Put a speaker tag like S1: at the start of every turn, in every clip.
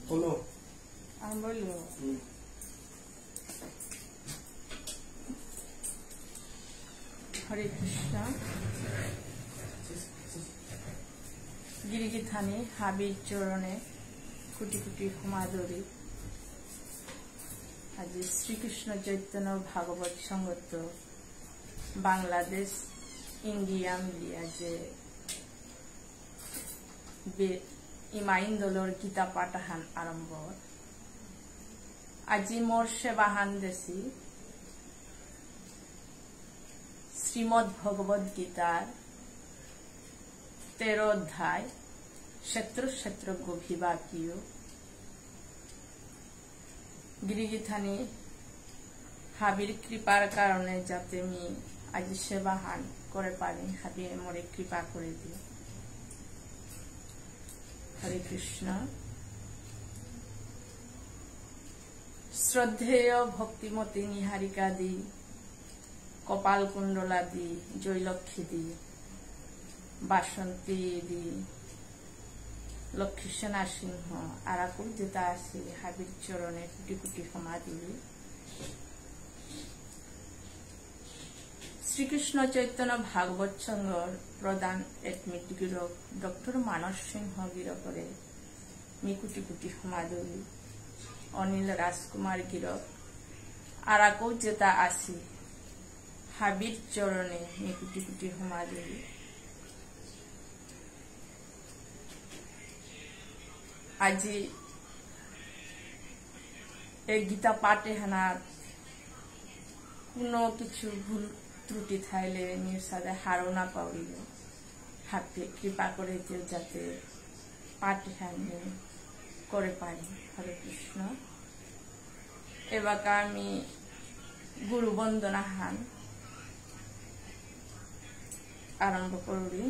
S1: बोलो
S2: बोलो। हरे कृष्णा। गिरिगिथानी हाबिर चरणे कोटी कोटी समादरी आज श्रीकृष्ण चैतन्य भागवत संगत बांग्लादेश इंडिया मिलिया जे इमाइंदलर गीता पाठाहान आरम्भ আজি मोर सेवाहान देशी श्रीमद् भगवद गीतार 13 अध्याय क्षेत्र क्षेत्र गभीबाकीय गिरिगिथानी हाबिर कृपार कारणे जाते मी आज सेवाहान करे पारी हाबिर मोरे कृपा करे दियो। हरे कृष्ण। श्रद्धेय भक्तिमती निहारिका दी कपाल कुंडला दी जयलक्ष्मी दी बासंती दी लक्ष्मी सेना सिंह आराकुल जेता आसी हाबिर चरणे कोटी कोटी समाधि श्रीकृष्ण चैतन्य भागवत संघर प्रधान एडमिट गिरक डॉक्टर मानस सिंह गिरकरे मी कोटी कोटी समाधि अनिल राजकुमार गिरक आराको जेता आसी हाबिर चरणे मी कोटी कोटी समाधि আজি এই গীতা পাঠে হানাত কোনো কিছু ভুল ত্রুটি থাইলে নির্সাদে হারনা পাউলিল হাতে কৃপা করে দিও যাতে পাঠে হানি করে পারি। হরে কৃষ্ণ। এবার আমি গুরু বন্দনা হান আরম্ভ করি।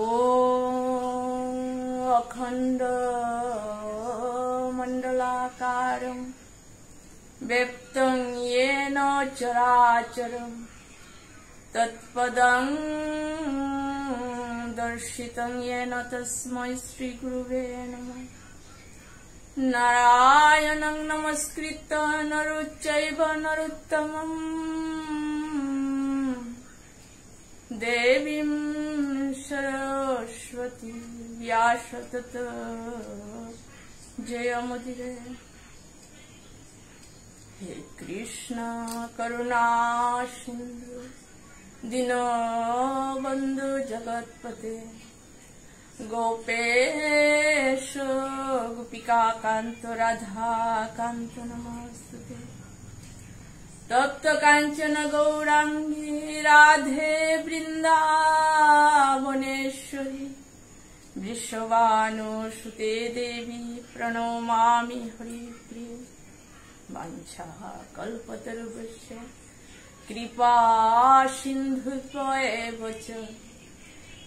S2: ओम अखंड मंडलाकारं व्याप्तं येन चराचरं तत्पदं दर्शितं येन तस्मै श्री गुरुवे नमः। नारायणं नमस्कृत्य नरं चैव नरोत्तमं देवीं सरस्वती व्यास ततो जयमुदीरये। हे कृष्ण करुणा सिंधु दीनबंधु जगत्पते गोपेश गोपिका कांत राधा कांत नमस्तुते। तप्त कांचन गौरांगी राधे वृंदावनेश्वरी वृषभानुसुते देवी प्रणमामि हरिप्रिये। वाञ्छा कल्पतरुभ्यश्च कृपा सिन्धुभ्येव च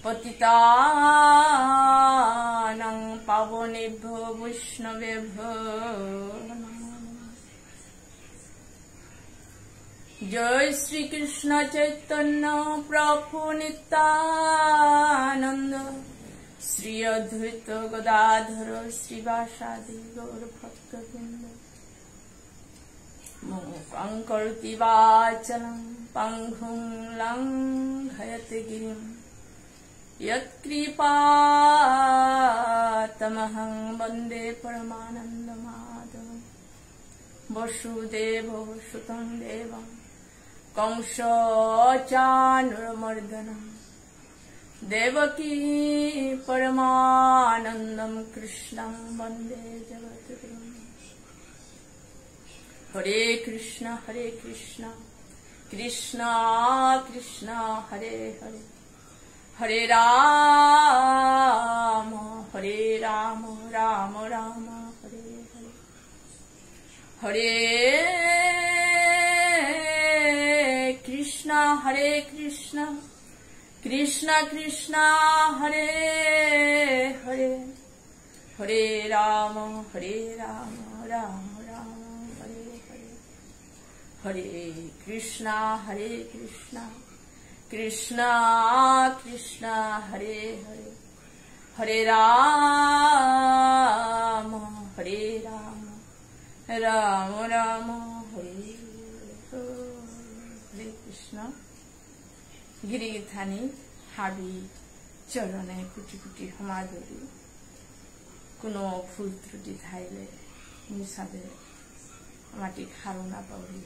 S2: पतितानां पावनेभ्यो वैष्णवेभ्यो जय श्री कृष्ण चैतन्य प्रभु नित्यानंद श्री अद्वैत गदाधर श्रीवासादि गौर भक्तवृंद। मूकं करोति वाचालं पङ्गुं लङ्घयते गिरिं यत्कृपातमहं वन्दे परमानन्दमाधवं। वसुदेवो सुतं देवं कंसचानूरमर्दनं देवकी परमानन्दं कृष्णं वन्दे जगद्गुरुं। हरे कृष्ण कृष्ण कृष्ण हरे हरे हरे राम राम राम हरे हरे हरे कृष्ण कृष्ण कृष्ण हरे हरे हरे राम राम राम हरे हरे हरे कृष्ण कृष्ण कृष्ण हरे हरे हरे राम গিরিথানি হাবি চরণে কুটি কুটি সমাদৰি কোনো ভুল ত্রুটি থাইলে মিছাদে মাটি খারুনা পাউরি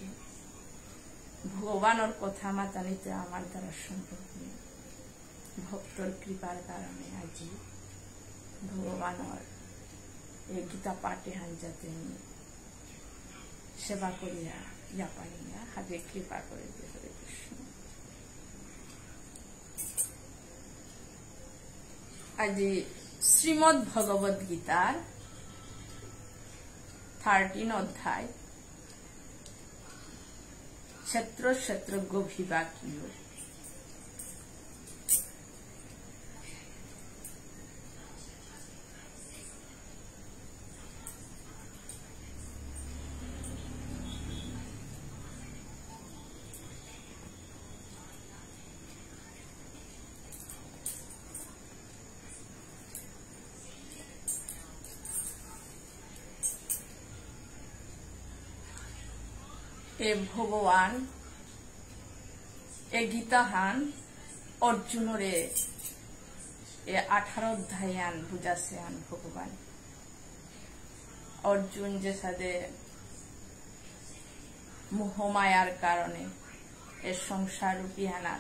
S2: ভগবানের কথা মাতানিতে আমার দ্বারা সম্ভব নেই ভক্তর কৃপার কারণে আজি ভগবানের এই গীতা পাঠে হান যাতে সেবা করিয়া ইয়া পারি না হাতে কৃপা করে দিয়ে হরে কৃষ্ণ আজি শ্রীমদ্ ভগবদ গীতার 13 অধ্যায় ক্ষেত্র ক্ষেত্রজ্ঞ বিভাগীয় এ ভগবান এ গীতাহান অর্জুনরে এ 18 অধ্যায়ান বুঝাছে আন ভগবান অর্জুন যে সাদে মোহমায়ার কারণে এ সংসার রূপী হানা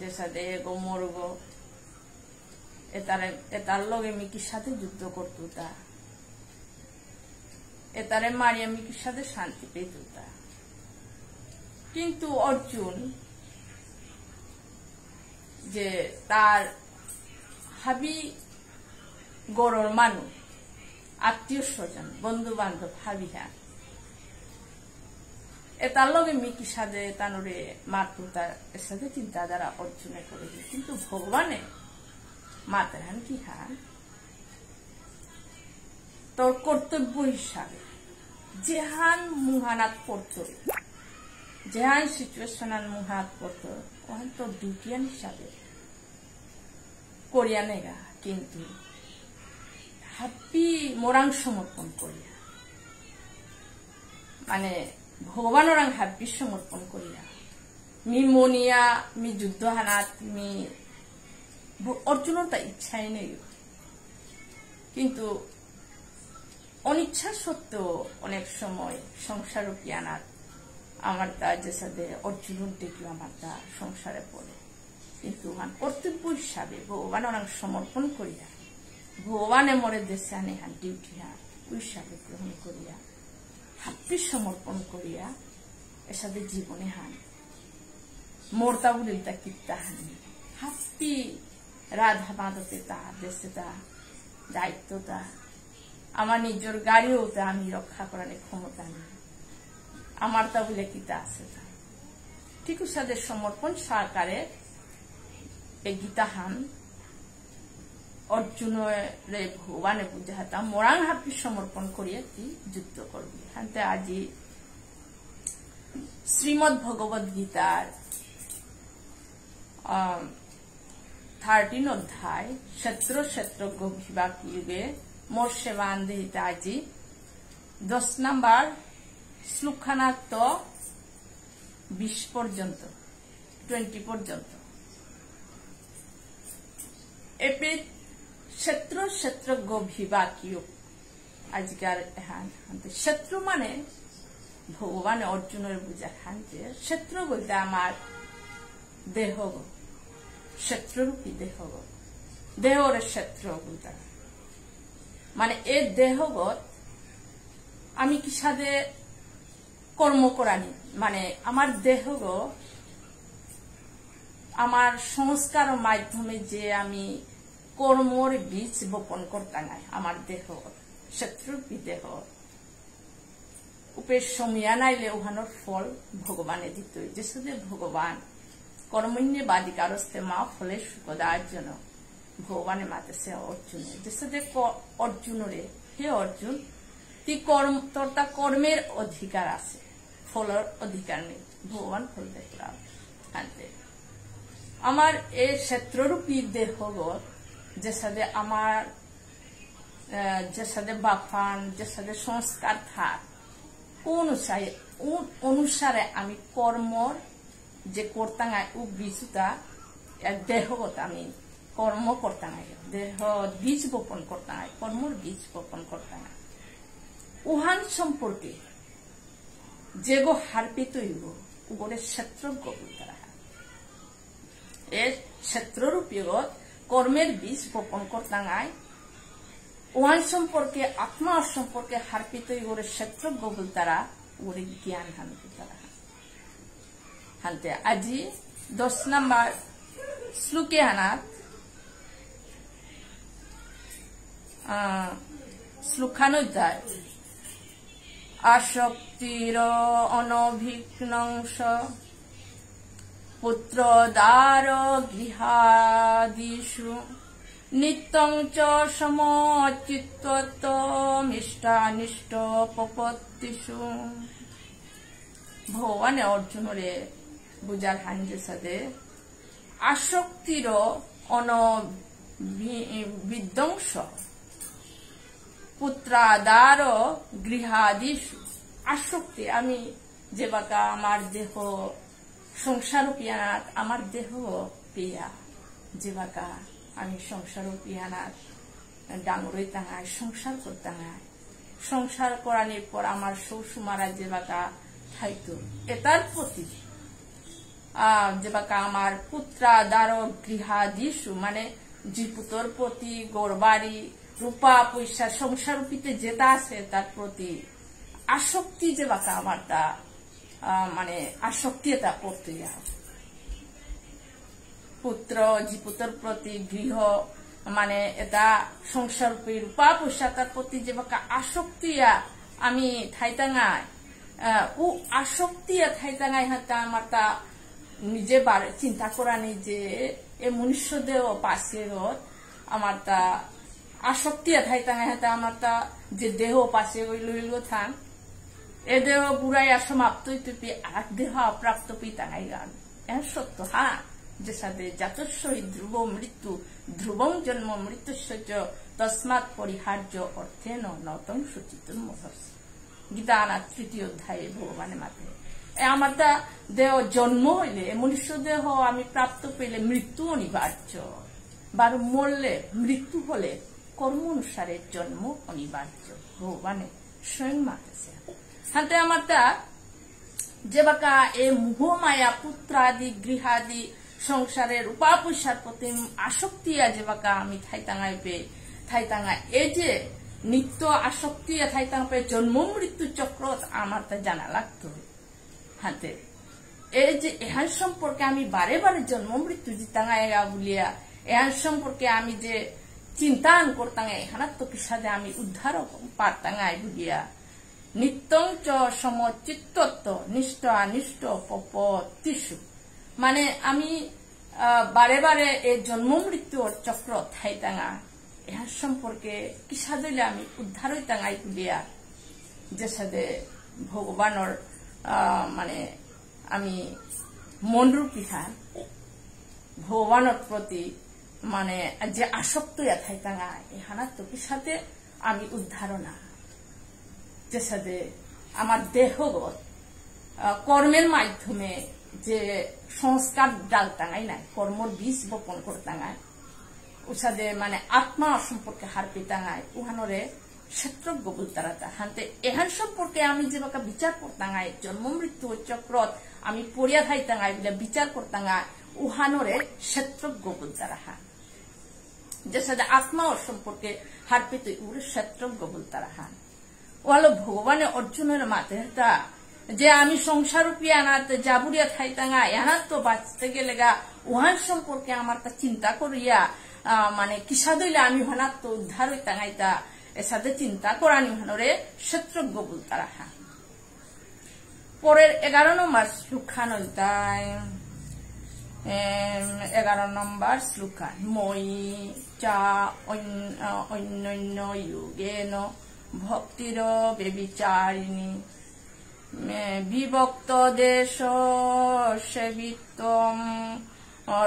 S2: যে সাদে এগো মরগো এতার লগে মিকির সাথে যুদ্ধ করতো তা এতারে মারিয়া মিকির সাথে শান্তি পেত তা কিন্তু অর্জুন যে তার হাবি গড়র মানুষ আত্মীয় স্বজন বন্ধু বান্ধব হাবিহা এতার লগে মিকির সাথে তানরে মাতু তার এর সাথে চিন্তাধারা অর্জুনে করে কিন্তু ভগবানে মাতার হান কি হান তোর কর্তব্য হিসাবে যেহান মুহানাত পড়তো যেহান সিচুয়েশনাল মুহাত পড়তো ওহান তোর ডিউটিয়ান হিসাবে করিয়া নেগা কিন্তু হাপ্পি মোরাং সমর্পণ করিয়া মানে ভগবান ওরাং হাপ্পি সমর্পণ করিয়া মি মনিয়া মি যুদ্ধ হানাত মি অর্জুনের তা ইচ্ছাই নেই কিন্তু অনিচ্ছা সত্ত্বেও অনেক সময় সংসার পিয়ানার আমার তা যে সাথে অর্জুন টেকি আমার তা সংসারে পড়ে কিন্তু আমার কর্তব্য হিসাবে ভগবান অনেক সমর্পণ করিয়া ভগবানে মরে দেশে আনে হান ডিউটি হান ওই হিসাবে গ্রহণ করিয়া হাপ্পি সমর্পণ করিয়া এর সাথে জীবনে হান মোরতা বলি তা কিত্তা হানি হাপ্পি রাধা মাধবে তা দেশে তা দায়িত্ব তা আমার নিজের গাড়িও তা আমি রক্ষা করার ক্ষমতা নেই আমার তা বলে কিতা আছে তা ঠিক সাথে সমর্পণ সহকারে এই গীতাহান অর্জুনরে ভগবানে বুঝাতা মোরাং হাপ্পি সমর্পণ করিয়া তুই যুদ্ধ করবি হাতে আজি শ্রীমদ্ ভগবদ গীতার 13 অধ্যায় ক্ষেত্র ক্ষেত্রজ্ঞ বিভাগ যুগে মোর সেবান দেহিতে আজি 10 নম্বর শ্লোকখানা তো 20 পর্যন্ত 20 পর্যন্ত এপে ক্ষেত্র ক্ষেত্রজ্ঞ বিভাগ যুগ আজকার ক্ষেত্র মানে ভগবান অর্জুনের বুঝা খান যে ক্ষেত্র বলতে আমার দেহ ক্ষেত্ররূপী দেহর ক্ষেত্র বলতে মানে এই দেহগত আমি কি সাথে কর্ম করানি মানে আমার দেহগ আমার সংস্কার মাধ্যমে যে আমি কর্মর বীজ বপন করতে নাই আমার দেহ ক্ষেত্ররূপী দেহ উপের সমিয়া নাইলে ওখানোর ফল ভগবানে দিত যে সাথে ভগবান কর্মণ্যে বাদিকারস্তে মা ফলে সুখদার জন্য ভগবানের মাতে সে অর্জুনের যে সাথে অর্জুনরে হে অর্জুন তুই তোর তা কর্মের অধিকার আছে ফলের অধিকার নেই ভগবান ফল দেখলাম আনতে আমার এই ক্ষেত্ররূপী দেহগত যে সাথে আমার যে সাথে বাফান যে সাথে সংস্কার থাক অনুসারে আমি কর্মর যে করতাঙায় ও বীজটা দেহগত আমি কর্ম করতাঙায় দেহ বীজ বপন করতাঙায় কর্মর বীজ বপন করতাঙায় উহান সম্পর্কে যেগো হারপিত উগরে ক্ষেত্রজ্ঞ তারা এর ক্ষেত্ররূপীগত কর্মের বীজ বপন করতাঙায় উহান সম্পর্কে আত্মা সম্পর্কে হারপিত উগরে ক্ষেত্রজ্ঞ তারা উগরে জ্ঞান হানতে তারা হানতে আজি 10 নম্বর শ্লোকে আনাত শ্লোকানুযায়ী আসক্তির অনভিঘ্নংশ পুত্রদার গৃহাদিষু নিত্যং চ সমচিত্তমিষ্টানিষ্ট প্রপত্তিষু ভগবানে অর্জুনরে বুঝার হাঞ্জে সাথে আসক্তির অনবিধ্বংস পুত্রাদার গৃহাদিষু আসক্তি আমি যে বাকা আমার দেহ সংসার পিয়ানাত আমার দেহ পিয়া যে বাকা আমি সংসার পিয়ানাত ডাঙরই তাঙায় সংসার করতাঙায় সংসার করানোর পর আমার শ্বশুমারা যে বাকা থাইতো এটার প্রতি যে বাকা আমার পুত্রাদার গৃহাদিষু মানে জীপুতর প্রতি গড়বাড়ি রূপা পয়সা সংসার রূপীতে যেটা আছে তার প্রতি আসক্তি যে বাকা আমার তা মানে আসক্তি এটা পড়তে পুত্র জীপুতর প্রতি গৃহ মানে এটা সংসার রূপী রূপা পয়সা তার প্রতি যে বাকা আসক্তি আমি থাইতাঙায় ও আসক্তি থাইতাঙায় হাতে আমার তা নিজে চিন্তা করা নি যে এ মনুষ্য দেহ পাশে আমার তা আসক্তি থাইতাঙায় হাতে আমার তা যে দেহ পাশে লইল থান এ দেহ বুড়াইয়া সমাপ্ত তুপি আর দেহ অপ্রাপ্ত পিতাঙাই গান এর সত্য হ্যাঁ যে সাথে জাতস্বই ধ্রুব মৃত্যু ধ্রুবং জন্ম মৃত্যুসজ্জ তস্মাৎ পরিহার্য অর্থে নতং সূচিত মহর্ষ গীতা আনা 3য় অধ্যায়ে ভগবানের মাতে আমার তা দেহ জন্ম হইলে মনুষ্য দেহ আমি প্রাপ্ত পেলে মৃত্যু অনিবার্য বার মরলে মৃত্যু হলে কর্ম অনুসারে জন্ম অনিবার্য ভগবানে স্বয়ং মাতেছে হাতে আমার তা যে বাকা এ মোহ মায়া পুত্রাদি গৃহাদি সংসারের রূপা পয়সার প্রতি আসক্তি যে বাকা আমি থাইতাঙায় পে থাইতাঙায় এই যে নিত্য আসক্তি থাইতাঙ পে জন্ম মৃত্যু চক্র আমার তা জানা লাগতো হাতে এই যে এহার সম্পর্কে আমি বারে বারে জন্ম মৃত্যু জিতাঙায় বলিয়া এহার সম্পর্কে আমি যে চিন্তান করতাঙে এখানার তো কিসাদে আমি উদ্ধার পারতাঙায় বলিয়া নিত্যং চ সমচিত্তত্ব নিষ্ঠ অনিষ্ট প্রপত্তিষু মানে আমি বারে বারে এই জন্ম মৃত্যুর চক্র থাইতাঙা এহার সম্পর্কে কিসাদলে আমি উদ্ধার হইতাঙাই বলিয়া যে সাথে ভগবানের মানে আমি মনরূপী হান ভগবানের প্রতি মানে যে আসক্ত থাইতাঙা এখানার তো কিসাতে আমি উদ্ধার না যে সাথে আমার দেহগত কর্মের মাধ্যমে যে সংস্কার ডালতাঙাই নাই কর্মর বীজ বপন করতাঙায় ও সাথে মানে আত্মা সম্পর্কে হার পেতাঙায় উহানরে ক্ষেত্রজ্ঞ বলতারাতা হানতে এহান সম্পর্কে আমি যে বাকা বিচার করতাঙায় জন্ম মৃত্যু চক্রত আমি পড়িয়া থাইতাঙায় বলে বিচার করতাঙায় উহানরে ক্ষেত্রজ্ঞ বলতারা হান যে সাথে আত্মা সম্পর্কে হার পেতে উড়ে ক্ষেত্রজ্ঞ বলতারা হান ওয়ালো ভগবানে অর্জুনের মাতে তা যে আমি সংসার রূপিয়া আনাতে জাবুরিয়া থাইতাঙা এনার তো বাঁচতে গেলে গা উহান সম্পর্কে আমার তা চিন্তা করিয়া মানে কিসা দইলে আমি হানার তো উদ্ধার হইতাঙাই তা এর সাথে চিন্তা করানি হানরে ক্ষেত্রজ্ঞ বলতারা হান পরের 11 নম্বর শ্লোকান হইতাই 11 নম্বর শ্লোকান মই চা অন্যান্য যুগেন ভক্তির বেবিচারিণী বিভক্ত দেশ সেবিত্বম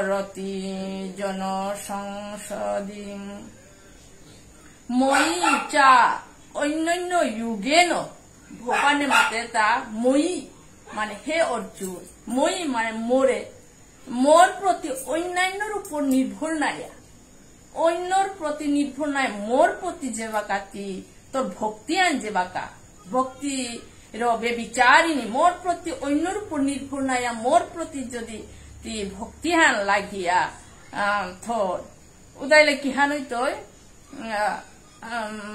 S2: রতি জন সংসদী মই চা অন্যান্য যুগেন ভগবানের মাতে তা মই মানে হে অর্জুন মই মানে মোরে মোর প্রতি অন্যান্যর উপর নির্ভর নাই, অন্যর প্রতি নির্ভর নাই, মোর প্রতি যে বাকাতি তোর ভক্তি আন যে বাকা ভক্তি রবে বিচারিনি মোর প্রতি অন্যর উপর নির্ভর নাই, মোর প্রতি যদি তি ভক্তি হান লাগিয়া থর উদাইলে কি হান হইতো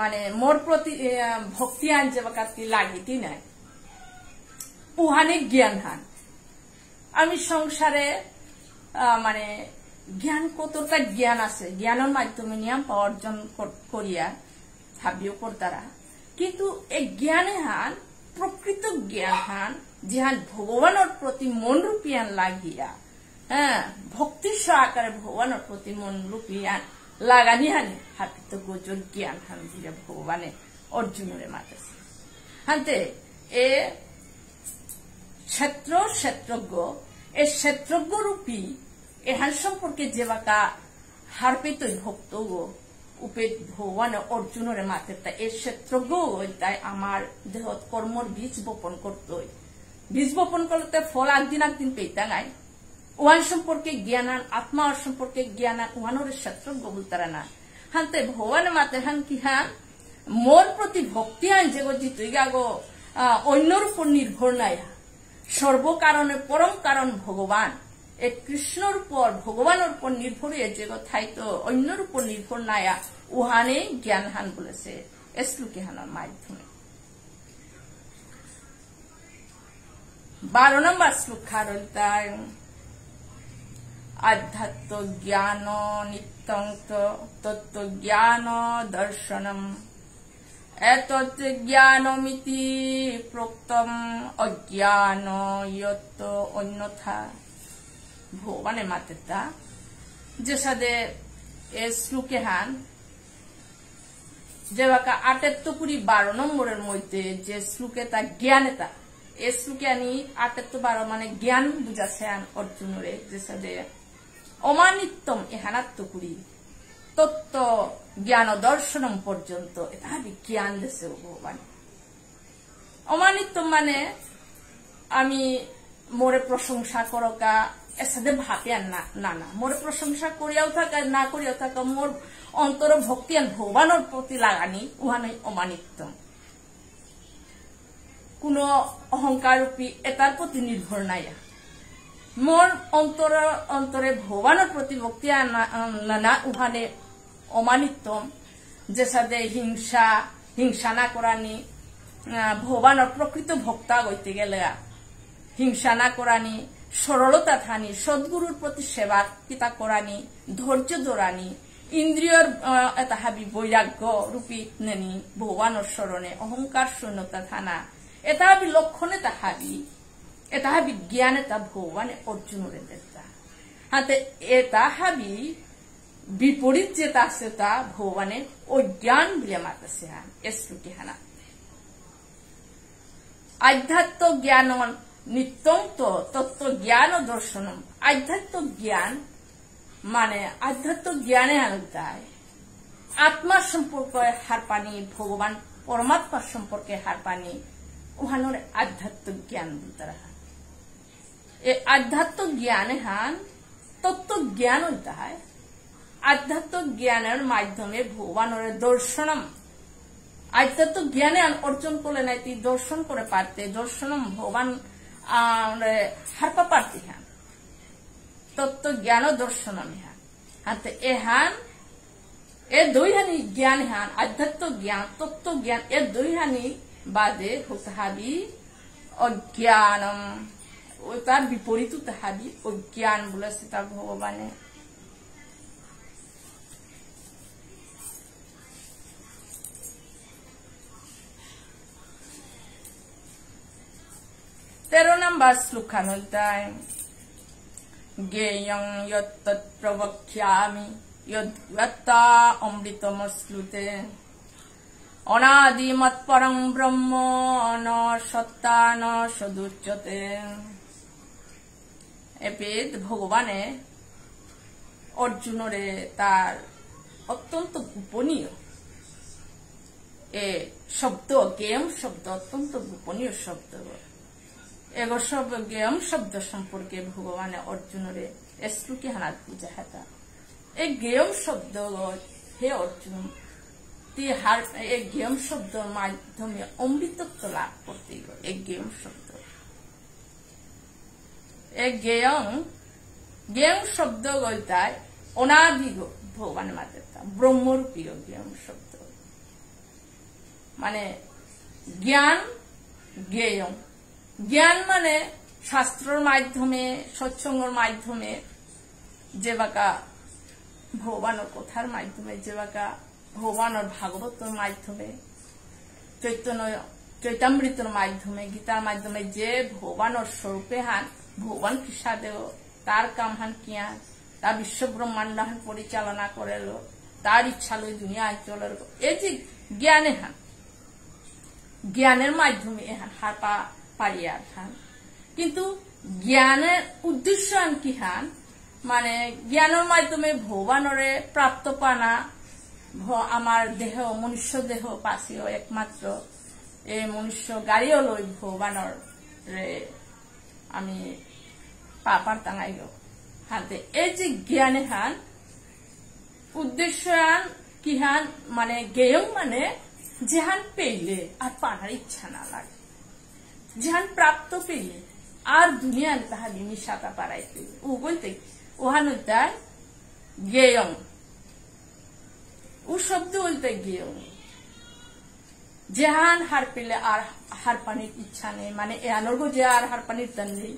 S2: মানে মোর প্রতি ভক্তি আন যে বাকাতি লাগিতি নাই উহানে জ্ঞান হান। আমি সংসারে মানে জ্ঞান কতটা জ্ঞান আছে, জ্ঞানের মাধ্যমে নিয়ম অর্জন করিয়া ভাবিও করতারা, কিন্তু এই জ্ঞানে হান প্রকৃত জ্ঞান হান যেহান ভগবানের প্রতি মন রূপিয়ান লাগিয়া ভক্তি সহকারে ভগবানের প্রতি মন রূপিয়ান লাগানি হানি হাপিত গোজর জ্ঞান হান দিয়ে ভগবানে অর্জুনের মাতাছে হানতে এ ক্ষেত্রজ্ঞ এ ক্ষেত্রজ্ঞ রূপী এহান সম্পর্কে যে বাকা হারপিত ভক্ত উপে ভগবান অর্জুনের মাতেরটা এ ক্ষেত্রজ্ঞ তাই আমার দেহত কর্মর বীজ বপন করতে বীজ বপন করতে ফল একদিন পেইতা নাই উহান সম্পর্কে জ্ঞানান আত্মা সম্পর্কে জ্ঞানান উহানোর ক্ষেত্রজ্ঞ বলতারা না হানতে ভগবানের মাতে হান কি হান মোর প্রতি ভক্তি আন যে গো তুই গাগো অন্যর উপর নির্ভর নাই, সর্বকারণে পরম কারণ ভগবান এ কৃষ্ণর উপর ভগবানের উপর নির্ভর যে কথাই তো অন্যর উপর নির্ভর নায়া উহানে জ্ঞান হান বলেছে শ্লোকে হানার মাধ্যমে। 12 নম্বর শ্লোক খারতায় আধ্যাত্ম জ্ঞান নিত্যং তত্ত্ব জ্ঞান দর্শনম এতৎ জ্ঞানমিতি প্রোক্তম অজ্ঞান ইয়ত অন্যথা। ভগবানের মাতেরটা যে সাদে এ শ্লোকে হান যে বাকা 8-12 নম্বরের মধ্যে যে শ্লোকে তা জ্ঞানে তা এ শ্লোকে আনি 8-12 মানে জ্ঞান বুঝাছে আন অর্জুনরে যে সাদে অমানিত্যম এহানাত্মকুড়ি তত্ত্ব জ্ঞান দর্শনম পর্যন্ত এটা জ্ঞান দেশে ভগবান। অমানিত্যম মানে আমি মোরে প্রশংসা করকা এর সাথে ভাবিয়ান না না মোরে প্রশংসা করিয়াও থাকা না করিয়াও থাকা মোর অন্তর ভক্তি আন ভগবানের প্রতি লাগানি উহানই অমানিত্যম। কোন অহংকার রূপী এটার প্রতি নির্ভর নাই, মোর অন্তরে ভগবানের প্রতি ভক্তি না উহানে অমানিত্যম। যে সাথে হিংসা না করানি ভগবানের প্রকৃত ভক্তা হইতে গেলে হিংসা না করানি, সরলতা থানি, সদ্গুরুর প্রতি সেবা কিতা করানি, ধৈর্য ধরানি, ইন্দ্রিয়র এটা হাবি বৈরাগ্য রূপী নেনি ভগবানের স্মরণে অহংকার শূন্যতা থানা এটা হাবি লক্ষণে তাহাবি এটা হাবি জ্ঞানে তা ভগবানে অর্জুনের দেতা হাতে এটা হাবি বিপরীত যেটা আছে তা ভগবানের অজ্ঞান বলে মাতাছে হান এসলুকে হানা। আধ্যাত্ম জ্ঞান নিত্যং তত্ত্ব জ্ঞান ও দর্শনম। আধ্যাত্ম জ্ঞান মানে আধ্যাত্ম জ্ঞানে আনন্দায় আত্মা সম্পর্কে হার পানি ভগবান পরমাত্মার সম্পর্কে হার পানি উহানোর আধ্যাত্মিক জ্ঞান বলতে রাখা। এই আধ্যাত্মিক জ্ঞানে হান তত্ত্ব জ্ঞান হইতে হয়। আধ্যাত্মিক জ্ঞানের মাধ্যমে ভগবানের দর্শনম আধ্যাত্মিক জ্ঞানে অর্জন করলে নাই তুই দর্শন করে পারতে দর্শনম ভগবান হারপা পারতি হান তত্ত্ব জ্ঞান দর্শনম হান হাতে এ হান এ দুই হানি জ্ঞান হান আধ্যাত্মিক জ্ঞান তত্ত্ব জ্ঞান এ দুই হানি বাদে হতে হাবি অজ্ঞানম তার বিপরীত হাবি অজ্ঞান বলেছে তা ভগবানে। तेरो नंबर श्लोकानुदाय ज्ञेयं यत्तत् प्रवक्ष्यामि यद्वत्ता अमृतमश्नुते अनादिमत्परं ब्रह्म न सत्ता न सदुच्यते। এপিদ ভগবানে অর্জুনরে তার অত্যন্ত গোপনীয় এ শব্দ জ্ঞেয়ম শব্দ অত্যন্ত গোপনীয় শব্দ एगो सब गेयम शब्द संपर्के भगवान अर्जुनरे श्लोके हानात पूजा हाता एक गेयम शब्द हे अर्जुन ती हार एक गेयम शब्द माध्यमे अमृतत्व लाभ करते एक गेयम शब्द एक गेयम शब्द गलताय अनादि भगवान मातेता ब्रह्मरूपी गेयम शब्द माने ज्ञान गेयम ज्ञान माने शास्त्रर माध्यमे सत्संगर माध्यमे जे बाका भगवानर कथार माध्यमे जे बाका भगवानर भागवतर माध्यमे चैतामृतर माध्यमे गीतार माध्यमे जे भगवानर स्वरूपे हान भगवान कृष्णादेव तार काम हान किया ता विश्व ब्रह्मांड हान परिचालना करेलो तार इच्छा लई दुनिया चलेर ए जे ज्ञाने हान ज्ञानेर माध्यमे हान हापा पारियार हान किन्तु ज्ञानेर उद्देश्य हान कि हान माने ज्ञानेर माध्यमे भगवानरे प्राप्त पाना आमार देह मनुष्य देह पासिओ एकमात्र ए मनुष्य गाड़िओ लई भगवानर रे आमी पापार तांगाइलो हाते ए जे ज्ञाने हान उद्देश्य हान कि हान माने गेयम माने जेहान पेले आर पानार इच्छा ना लागे जेहान प्राप्त पेले आर दुनिया ताहा निमिषाता पाराइते उ बोलते ओहान ताय गेयम उ शब्द बोलते गेयम जेहान हार पेले आर हार पानिर इच्छा नहीं माने एहानोर जे आर हार पानिर तन नहीं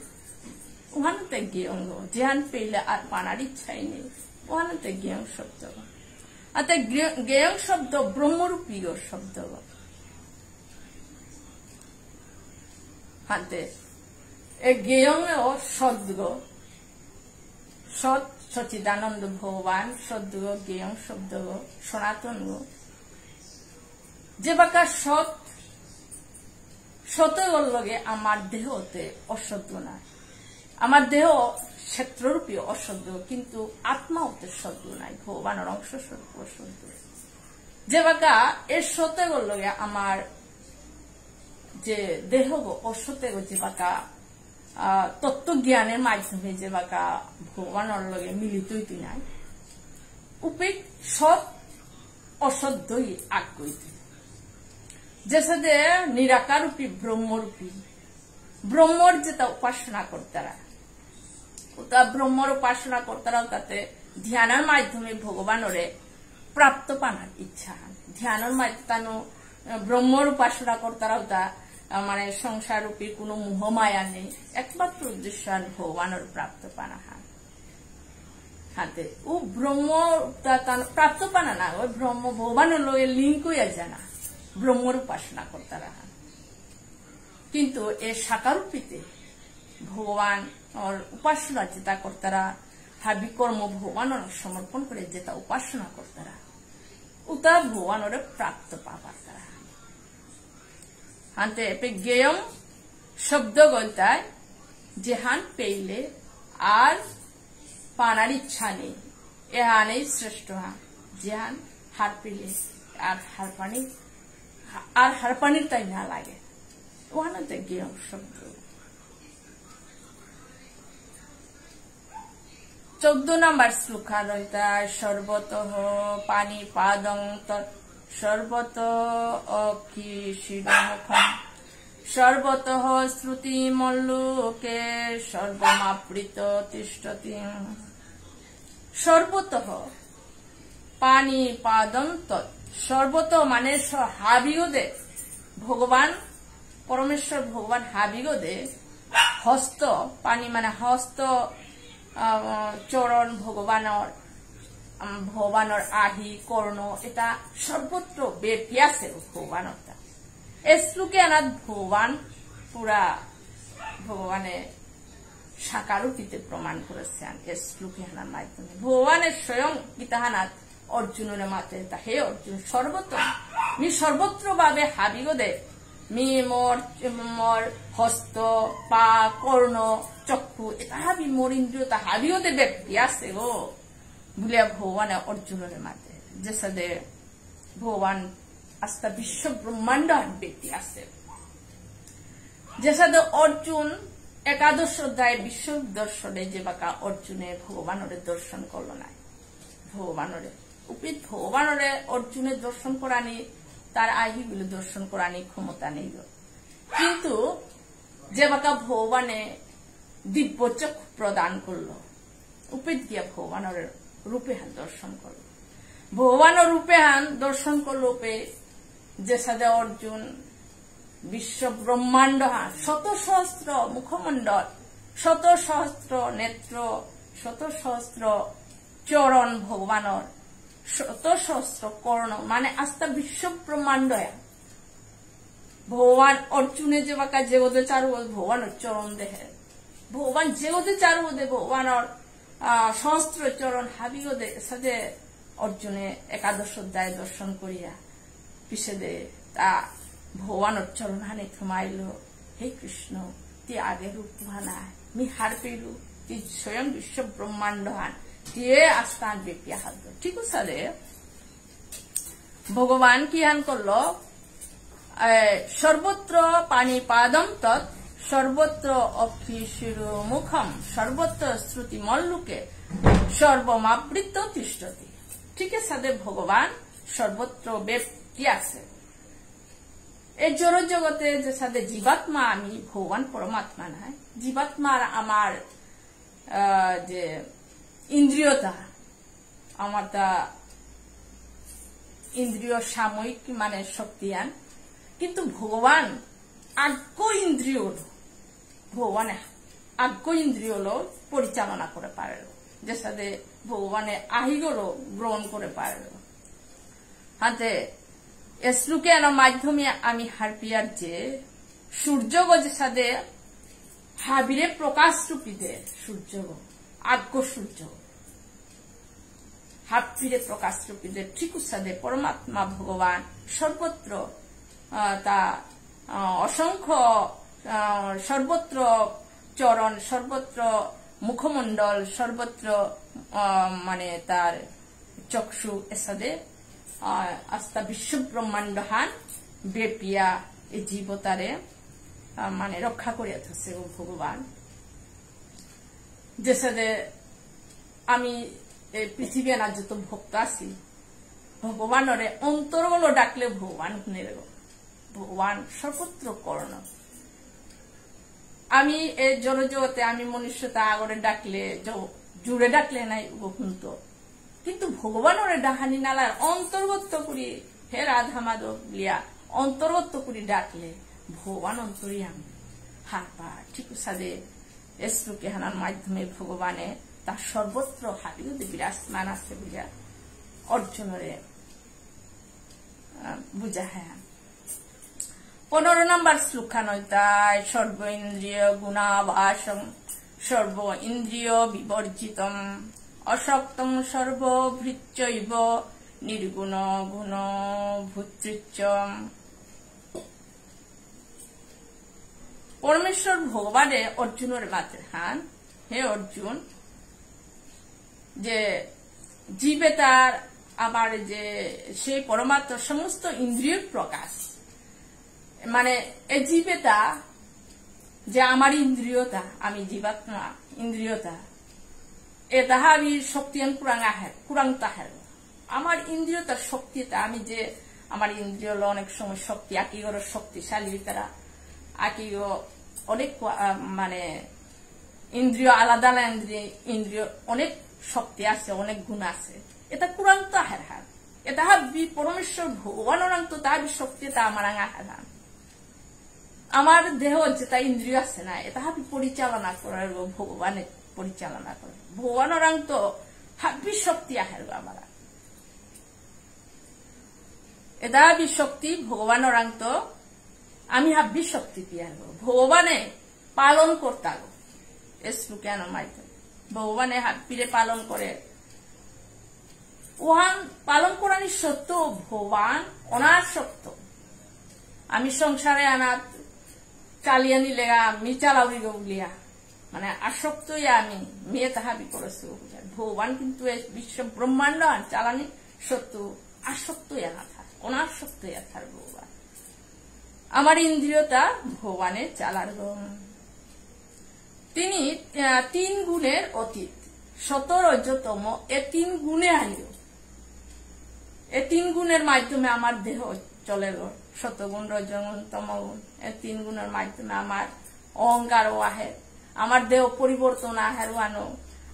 S2: ओहान ते गेयम जेहान पेले आर पानार इच्छा नहीं ओहान ते गेयम शब्द अतः गेयम शब्द ब्रह्मरूपी शब्द हाते ए गेयम सद्ग सत सच्चिदानंद भगवान सद्ग गेयम शब्द सनातन जे बाका सत सतगल लगे आमार देहते असत्य ना आमार देह क्षेत्ररूपी असत्य किन्तु आत्मा होते सत्य नाई भगवानर अंश स्वरूप असत्य जे बाका ए सतगल लगे आमार जे देह असत्य जे बाका तत्व ज्ञानेर माध्यमे जे बाका भगवानर लगे मिलित हইতে নাই उपेक सत असत्यই आग কইতে जैसे दे निराकार रूपी ब्रह्मरूपी ब्रह्मर जेता उपासना करतारा उता ब्रह्मर उपासना करतारा ताते ध्यानेर माध्यमे भगवानरे प्राप्त पानार इच्छा ध्यानेर माध्यमे ब्रह्मर उपासना करतारा उता माने संसार रूपी कोनो मोह माया नहीं एकमात्र उद्देश्य भगवानर प्राप्त पाना हाते उ ब्रह्म प्राप्त पाना ना ओई ब्रह्म भगवानर लगे लिंक हইয়া जाना ब्रह्मर उपासना करतारा किन्तु ए साकाररूपीते भगवान और उपासना जेता करतारा हाबी कर्म भगवानर समर्पण करे जेता उपासना करतारा उता भगवानरे प्राप्त पाबार हांते पे गेयम शब्द गलताय जेहान पेले आर पानार इच्छा नहीं एहाने श्रेष्ठ हां जेहान हार पेले आर हार पानी ताई ना लागे ओहानते गेयम शब्द 14 नंबर श्लोक रहिताय सर्वतः पानी पादं तत् सर्वत अखिशिरमुखम सर्वतः श्रुति मल्लोके सर्वमावृत तिष्ठति सर्वतः पानी पादं तत् सर्वतः माने हाबिगदे भगवान परमेश्वर भगवान हाबिगदे हस्त पानी माने हस्त चरण भगवानर आही कर्ण एटा सर्वत्र बेटी आछे भगवानरटा ए श्लोके आनात भगवान पूरा भगवाने साकाररूपीते प्रमाण करेছেন ए श्लोके आनार माध्यमे भगवाনের स्वयं गीताहानात अर्जुनेर माते हे अर्जुन सर्वत्र भावे हाबिगदे मी मोर हस्त पा कर्ण चक्षु एटा हाबि मोर इंद्रियता हाबिगदे बेटी आछे गो बुलिया भगवान अर्जुन माते जैसे दे भगवान आस्था विश्व ब्रह्मांड बेटी आसे যে সাথে অর্জুন একাদশ অধ্যায় বিশ্ব দর্শনে যে বাকা অর্জুনে ভগবানরে দর্শন করলো না ভগবানরে উপীত ভগবানরে অর্জুনের দর্শন করানি তার আহিগুলো দর্শন করানি ক্ষমতা নেই কিন্তু যে বাকা ভগবানে দিব্য চক্ষু প্রদান করলো উপীত গিয়া ভগবানের রূপেহান দর্শন করলো ভগবানের রূপেহান দর্শন করলো যে সাথে অর্জুন বিশ্ব ব্রহ্মাণ্ড শত সহস্র মুখমণ্ডল শত সহস্র নেত্র শত সহস্র চরণ ভগবানের শত সহস্র কর্ণ মানে আস্থা বিশ্ব ব্রহ্মাণ্ড ভগবান অর্জুনে যে বাকা জগতে চারু ভগবানের চরণ দেহে ভগবান জগতে চারু দে ভগবানের সহস্র চরণ হাবিও দে সাথে অর্জুনে একাদশ অধ্যায় দর্শন করিয়া পিছে দে তা ভগবানের চরণ হানি থমাইল হে কৃষ্ণ তি আগে রূপ হানায় মি হার পেলু তি স্বয়ং বিশ্ব ব্রহ্মাণ্ড হান তিয়ে আস্থান বেপিয়া হাত ঠিক আছে ভগবান কি হান করলো সর্বত্র পানি পাদম তৎ সর্বত্র অক্ষি শিরো মুখম সর্বত্র শ্রুতি মল্লুকে সর্বমাবৃত তিষ্ঠতি ঠিক আছে ভগবান সর্বত্র ব্যাপ্তি আছে এই জড় জগতে যে সাথে জীবাত্মা আমি ভগবান পরমাত্মা নাই জীবাত্মার আমার যে ইন্দ্রিয়তা আমার তা ইন্দ্রিয় সাময়িক মানে শক্তিয়ান কিন্তু ভগবান আজ্ঞ ইন্দ্রিয় ভগবান আজ্ঞ ইন্দ্রিয় পরিচালনা করে পারল যে সাথে ভগবানের আহিগুলো গ্রহণ করে পারল হাতে শ্লোকের মাধ্যমে আমি হারপিয়ার যে সূর্য যে সাথে হাবিরে প্রকাশ রূপীতে সূর্য আজ্ঞ সূর্য হাবিরে প্রকাশ রূপীতে ঠিক সাথে পরমাত্মা ভগবান সর্বত্র তা অসংখ্য সর্বত্র চরণ সর্বত্র মুখমণ্ডল সর্বত্র মানে তার চক্ষু এর সাথে আস্থা বিশ্ব ব্রহ্মাণ্ড হান বেপিয়া এই জীবতারে মানে রক্ষা করিয়া থাকছে ভগবান যে সাথে আমি এই পৃথিবী না যত ভক্ত আছি ভগবানরে অন্তরগুলো ডাকলে ভগবান শুনে ভগবান সর্বত্র কর্ণ আমি এই জড়জগতে আমি মনুষ্যতা আগরে ডাকলে জুড়ে ডাকলে নাই শুনত কিন্তু ভগবানরে ডাহানি নালার অন্তর্গত করি হে রাধা মাধব লিয়া অন্তর্গত করি ডাকলে ভগবান অন্তরী আমি হারপা ঠিক সাদে শ্লোকে হানার মাধ্যমে ভগবানে তার সর্বত্র হাবিও বিরাজমান আছে বুঝা অর্জুনরে বুঝা হ্যাঁ 15 নম্বর শ্লোকানয়তায় সর্ব ইন্দ্রিয় গুণাভাসম সর্ব ইন্দ্রিয় বিবর্জিতম অশক্তম সর্বভৃচ্চৈব নির্গুণ গুণ ভূতৃচ্চম পরমেশ্বর ভগবানে অর্জুনের মাত্র হান হে অর্জুন যে জীবে তার আমার যে সেই পরমাত্ম সমস্ত ইন্দ্রিয় প্রকাশ মানে এই জীবেতা যে আমার ইন্দ্রিয়তা আমি জীবাত্মা ইন্দ্রিয়তা এ তাহাবি শক্তিয়ান কুরাং তাহার আমার ইন্দ্রিয়তা শক্তিটা আমি যে আমার ইন্দ্রিয় অনেক সময় শক্তি আকিগর শক্তিশালী তারা আকিগো অনেক মানে ইন্দ্রিয় আলাদা আলাদা ইন্দ্রিয় অনেক শক্তি আছে অনেক গুণ আছে এটা কুরাং তাহার হার এটা হাবি পরমেশ্বর ভগবানের তো তাহাবি শক্তিটা আমার আহার হার আমার দেহ যেটা ইন্দ্রিয় আছে না এটা হাবি পরিচালনা করার ভগবানের পরিচালনা করে ভগবানের তো হাবি শক্তি আহার আমার এটা হাবি শক্তি ভগবানের তো আমি হাবি শক্তি পিয়ার ভগবানে পালন করতে কেন মাইতে ভগবানে হাবিরে পালন করে ওহান পালন করানি সত্য ভগবান অনাসক্ত আমি সংসারে আনা চালিয়ে নিলে আমি চালাউরি গলিয়া মানে আসক্তই আমি মেয়ে তাহাবি করেছি ভগবান কিন্তু বিশ্ব ব্রহ্মাণ্ড চালানি সত্য আসক্তই আনা থাক অনাসক্তই থার ভগবান আমার ইন্দ্রিয়তা ভগবানের চালার তিনি 3 গুণের অতীত, 17 রজতম এ 3 গুণে আইল। এই 3 গুণের মাধ্যমে আমার দেহ চলে গো, শতগুণ রজগুণ তমগুণ এই 3 গুণের মাধ্যমে আমার অহংকারও আহে, আমার দেহ পরিবর্তন আহের আনো,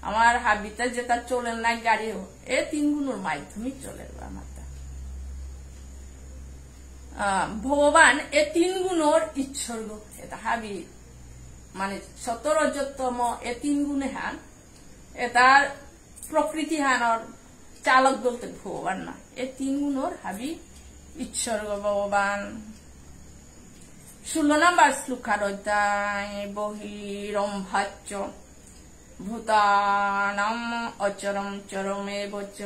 S2: আমার হাবিতে যেটা চলে না গাড়িও এই 3 গুণের মাধ্যমে চলে গো আমার। ভগবান এই 3 গুণের ঈশ্বর্গ, এটা হাবি মানে 17 রজতম এই 3 গুণে হান, এটার প্রকৃতি হানর চালক বলতে ভগবান না, এই 3 গুণের হাবি ঈশ্বর্গ ভগবান। 16 নম্বর শ্লোকার অধ্যায় বহিরম্ভাচ্য ভূতানাম অচরম চরমে বচ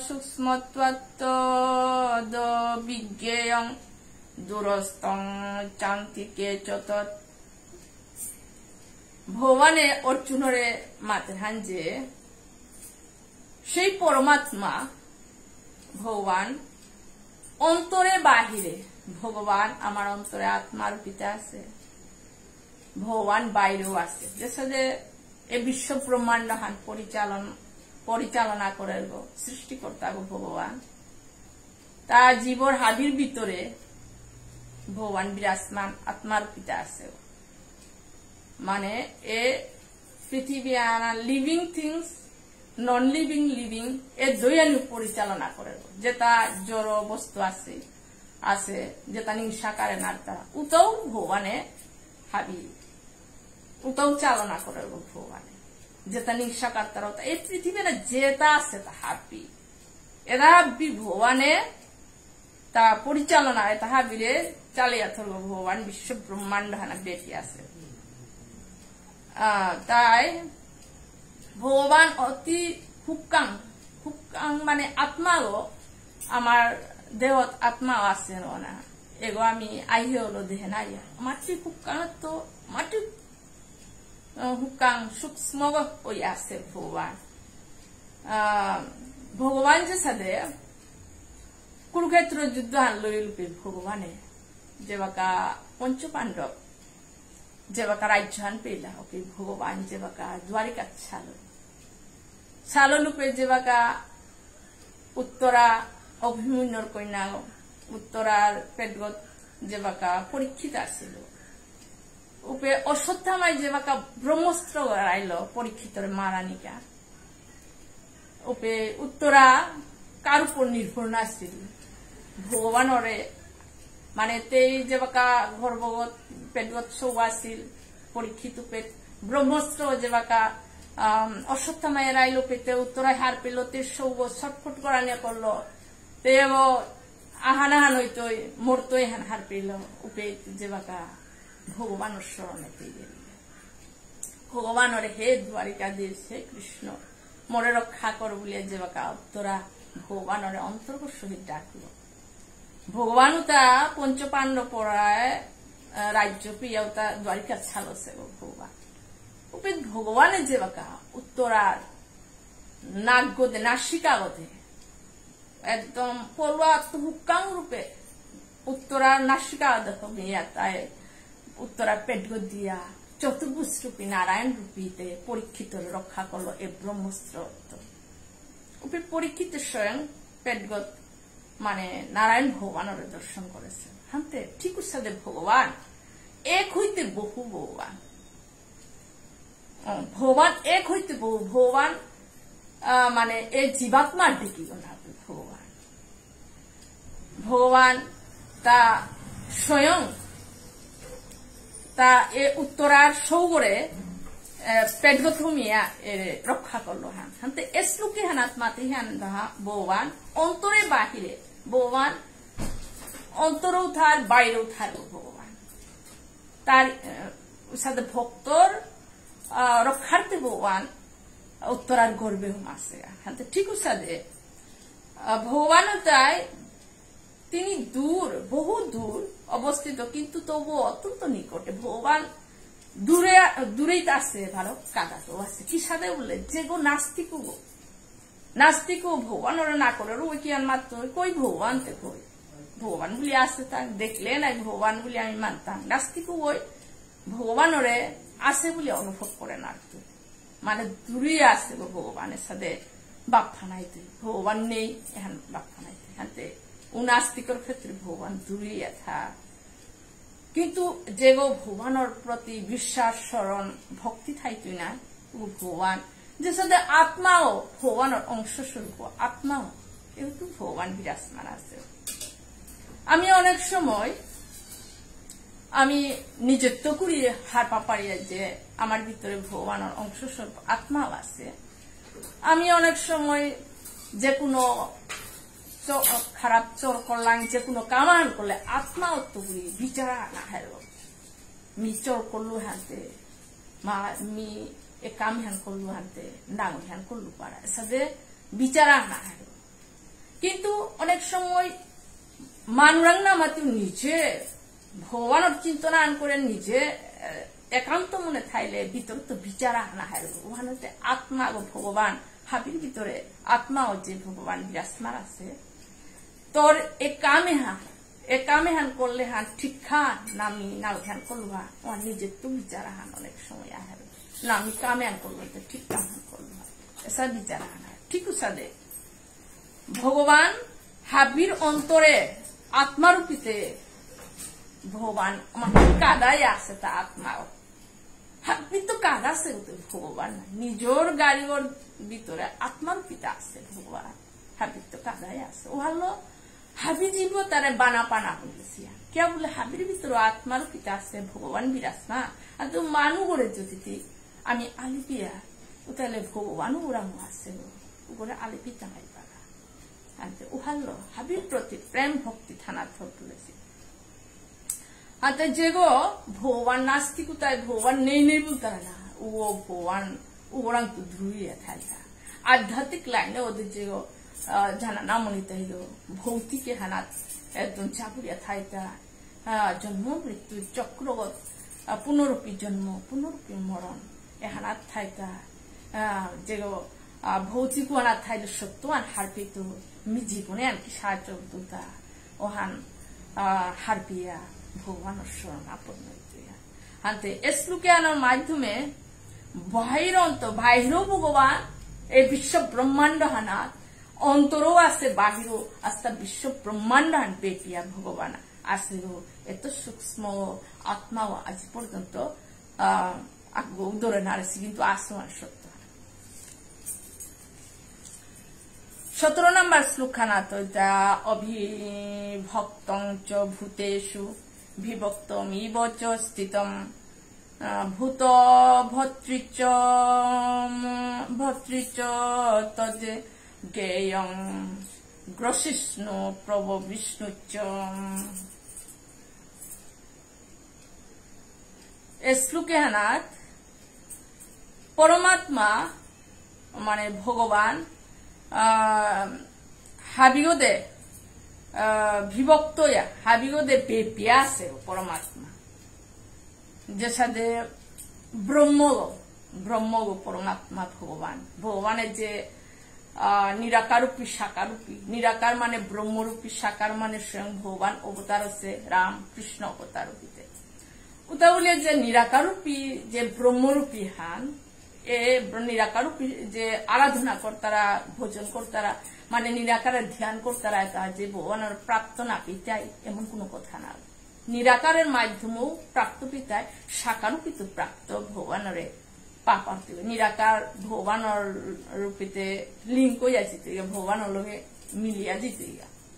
S2: সূক্ষ্মত্বাত্তদ বিজ্ঞেয়ং দূরস্থং চান্তিকে চতৎ। ভগবানে অর্জুনরে মাতহান যে সেই পরমাত্মা ভগবান অন্তরে বাহিরে, ভগবান আমার অন্তরে আত্মার পিতা আছে, ভগবান বাইরেও আছে, যে এই বিশ্ব ব্রহ্মাণ্ড হান পরিচালনা করে সৃষ্টিকর্তা ভগবান, তার জীবর হাবির ভিতরে ভগবান বিরাজমান আত্মার পিতা আছে। মানে এ পৃথিবী living things non living living এ দয়ালু পরিচালনা করে, যেটা জড় বস্তু আছে আছে যেটা নিঃসাকারে না, তারা উতাও ভগবানে হাবি উতাও চালনা করে ভগবানে, যেটা নিঃসাকার তারা এই পৃথিবীতে যেটা আছে তা হাবি, এরা হাবি ভগবানে তা পরিচালনা এটা হাবিরে চালিয়ে থাকবো। ভগবান বিশ্ব ব্রহ্মাণ্ড হানা বেটি আছে, তাই ভগবান অতি হুক্কাং মানে আত্মাও আমার দেহত আত্মাও আছে না, এগো আমি আইহে হলো দেহে নাই মাটি হুক্কাং তো মাটি হুক্কাং সূক্ষ্ম ওই আছে ভগবান। ভগবান যে সাদে কুরুক্ষেত্র যুদ্ধ আনলই লুপে ভগবানে যেবাকা পঞ্চপাণ্ডব যেবাকা রাজ্য হান পেলা ওকে ভগবান যেবাকা দ্বারিকা ছালো লুপে যেবাকা উত্তরা অভিমন্যুর কন্যা উত্তরার পেটগত যেবাকা পরীক্ষিত আসছিল, উপে অশ্বত্থামায় যেবাকা ব্রহ্মস্ত্র আইল পরীক্ষিতর মারানিকা, উপে উত্তরা কার উপর নির্ভর না আসছিল ভগবানরে, মানে তেই যেবাকা গর্ভগত পেটগত সৌ আসছিল পরীক্ষিত পেট ব্রহ্মস্ত্র যেবাকা অশ্বত্থামায়ের আইল পেতে উত্তরায় হার পেল, তে সৌগ ছটফট করা নিয়ে করলো, তে আহানাহান হইতো মরতই হান হার পেল, উপে যেবাকা ভগবানের স্মরণে গেল, ভগবানরে হে দ্বারিকা দিয়েছে কৃষ্ণ মরে রক্ষা কর বলে যেবাকা উত্তরা ভগবানরে অন্তর্গত সহিত ডাকলো। ভগবান তা পঞ্চপাণ্ডব পড়ায় রাজ্য পিয়াও তা দ্বারিকা ছালছে ভগবান, উপে ভগবানের যেবাকা উত্তরার নাক গদে নাসিকা গদে একদম পড়ুয়া হুক্কাং রূপে উত্তরার নাসিকা দেখো মেয়া, তাই উত্তরা পেট দিয়া চতুর্ভুজ রূপী নারায়ণ রূপীতে পরীক্ষিত রক্ষা করলো এ ব্রহ্মস্ত্র। উপে পরীক্ষিত স্বয়ং পেটগত মানে নারায়ণ ভগবানের দর্শন করেছে, হানতে ঠিক সাথে ভগবান এক হইতে বহু ভগবান, ভগবান এক হইতে বহু ভগবান, মানে এই জীবাত্মার দিকে ভগবান ভগবান তা স্বয়ং তা এ উত্তরার সৌগরে পেটগত মিয়া রক্ষা করলো হান, হানতে এসলুকে হান আত্মাতে হান ভগবান অন্তরে বাহিরে, ভগবান অন্তরেও থার বাইরেও থাকবো ভগবান, তার সাথে ভক্তর রক্ষার্থে ভগবান উত্তরার গর্বে আছে, হানতে ঠিক সাথে ভগবান তাই তিনি দূর বহু দূর অবস্থিত, কিন্তু তবু অত্যন্ত নিকটে ভগবান দূরেই আছে, ভালো কাকাতেও আছে কি সাথে বললে যে গো নাস্তিকও ভগবান ওরা না করে ওই কি আর মাত্র কই ভগবান তে কই ভগবান বলে আছে তা দেখলে না ভগবান বলে আমি মানতাম নাস্তিক ওই ভগবানরে আছে বলে অনুভব করে না মানে দূরে আছে ভগবানের সাথে বাপ ফানাইতে ভগবান নেই এখন বাপ ফানাইতে হাতে নাস্তিকর ক্ষেত্রে ভগবান দূরে থা কিন্তু যে ভগবানের প্রতি বিশ্বাস স্মরণ ভক্তি থাইতুই না ভগবান যে সাথে আত্মাও ভগবানের অংশ স্বরূপ আত্মাও এটু ভগবান বিরাজমান আছে আমি অনেক সময় আমি নিজত্ব করি হারপা পারি যে আমার ভিতরে ভগবানের অংশ স্বরূপ আত্মাও আছে আমি অনেক সময় যে কোনো খারাপ চোর করলাম যে কোনো কামান করলে আত্মা অত্য করি বিচার না হারো মি চোর করলু হাতে মা মি এ কাম হ্যান করলু হাতে ডাঙর হ্যান করলু পারা সাথে বিচারা না হারো কিন্তু অনেক সময় মানুরাং না মাতু নিজে ভগবানের চিন্তনা করে নিজে একান্ত মনে থাইলে ভিতরে তো বিচারা না হারো ওখানে আত্মা ও ভগবান হাবির ভিতরে আত্মা ও যে ভগবান বিরাজমান আছে তোর এ কামে হান করলে হান ঠিক খান না আমি নাও ধ্যান করলু হা আমার নিজের তো বিচারা হান অনেক সময় আহার না আমি কামে হান করলো তো ঠিক কাম হান করলু এসা বিচারা হান ঠিক সাদে ভগবান হাবির অন্তরে আত্মারূপীতে ভগবান আমার কাদায় আছে তা আত্মাও হাবি তো কাদা আছে ভগবান নিজের গাড়ির ভিতরে আত্মারূপীতে আছে ভগবান হাবির তো কাদায় আছে ও হলো হাবি জীব তারা বানা পানা হয়েছি কে বলে হাবির ভিতরে আত্মারূপীতে আছে ভগবান বিরাজমান আর তো মানু করে যদি আমি আলিপিয়া তাহলে ভগবানও ওরামো আছে ওগুলো আলিপি টাঙাই পারা আনতে ও হলো হাবির প্রতি প্রেম ভক্তি থানা ধরেছি আচ্ছা যে গো ভগবান নাস্তিকতায় ভগবান নেই বলতে না ও ভগবান ওরাং তো ধ্রুইয়া থাকা আধ্যাত্মিক লাইনে ওদের যে গো জানা না মনিতে হইল ভৌতিকে হানাত একদম চাপুরিয়া থাইতা জন্ম মৃত্যু চক্রগত পুনরূপী জন্ম পুনরূপী মরণ এ হানাত থাইতা যে গো ভৌতিক হানাত থাইলে সত্যবান হারপিত মি জীবনে আর কি সাহায্য তুলতা ওহান হারপিয়া ভগবানের শরণাপন্ন হাতে এসলুকে আনার মাধ্যমে বাহির ভগবান এই বিশ্ব ব্রহ্মাণ্ড হানাত অন্তরও আছে বাহিরও আস্তা বিশ্ব ব্রহ্মাণ্ড হান পেটিয়া ভগবান আছে এত সূক্ষ্ম আত্মাও আজ পর্যন্ত ধরে নাড়েছি কিন্তু আসমান সত্য 17 নম্বর শ্লোকখানা তো অভিভক্তং চ ভূতেষু বিভক্তমিব চ স্থিতম ভূত ভর্তৃচ তদ জ্ঞেয়ং গ্রসিষ্ণু প্রভ বিষ্ণুচ এই শ্লোকে হানাত পরমাত্মা মানে ভগবান হাবিগদে বিভক্ত হাবিগদে পেপিয়া আছে পরমাত্মা যে সাথে ব্রহ্ম পরমাত্মা ভগবান ভগবানের যে নিরাকারূপী সাকারূপী নিরাকার মানে ব্রহ্মরূপী সাকার মানে স্বয়ং ভগবান অবতার আছে রাম কৃষ্ণ অবতার রূপীতে ওটা বলে যে নিরাকারূপী যে ব্রহ্মরূপী হান এ নিরাকারূপী যে আরাধনা কর্তারা ভোজন কর্তারা মানে নিরাকারের ধ্যান কর্তারা তা যে ভগবানের প্রাপ্ত না পিতাই এমন কোনো কথা না নিরাকারের মাধ্যমেও প্রাপ্ত পিতায় সাকারূপিত প্রাপ্ত ভগবানের পাপার্থ নিরাকার ভগবানের রূপীতে লিঙ্ক হইয়া যেতে ভগবানের লগে মিলিয়া যেতে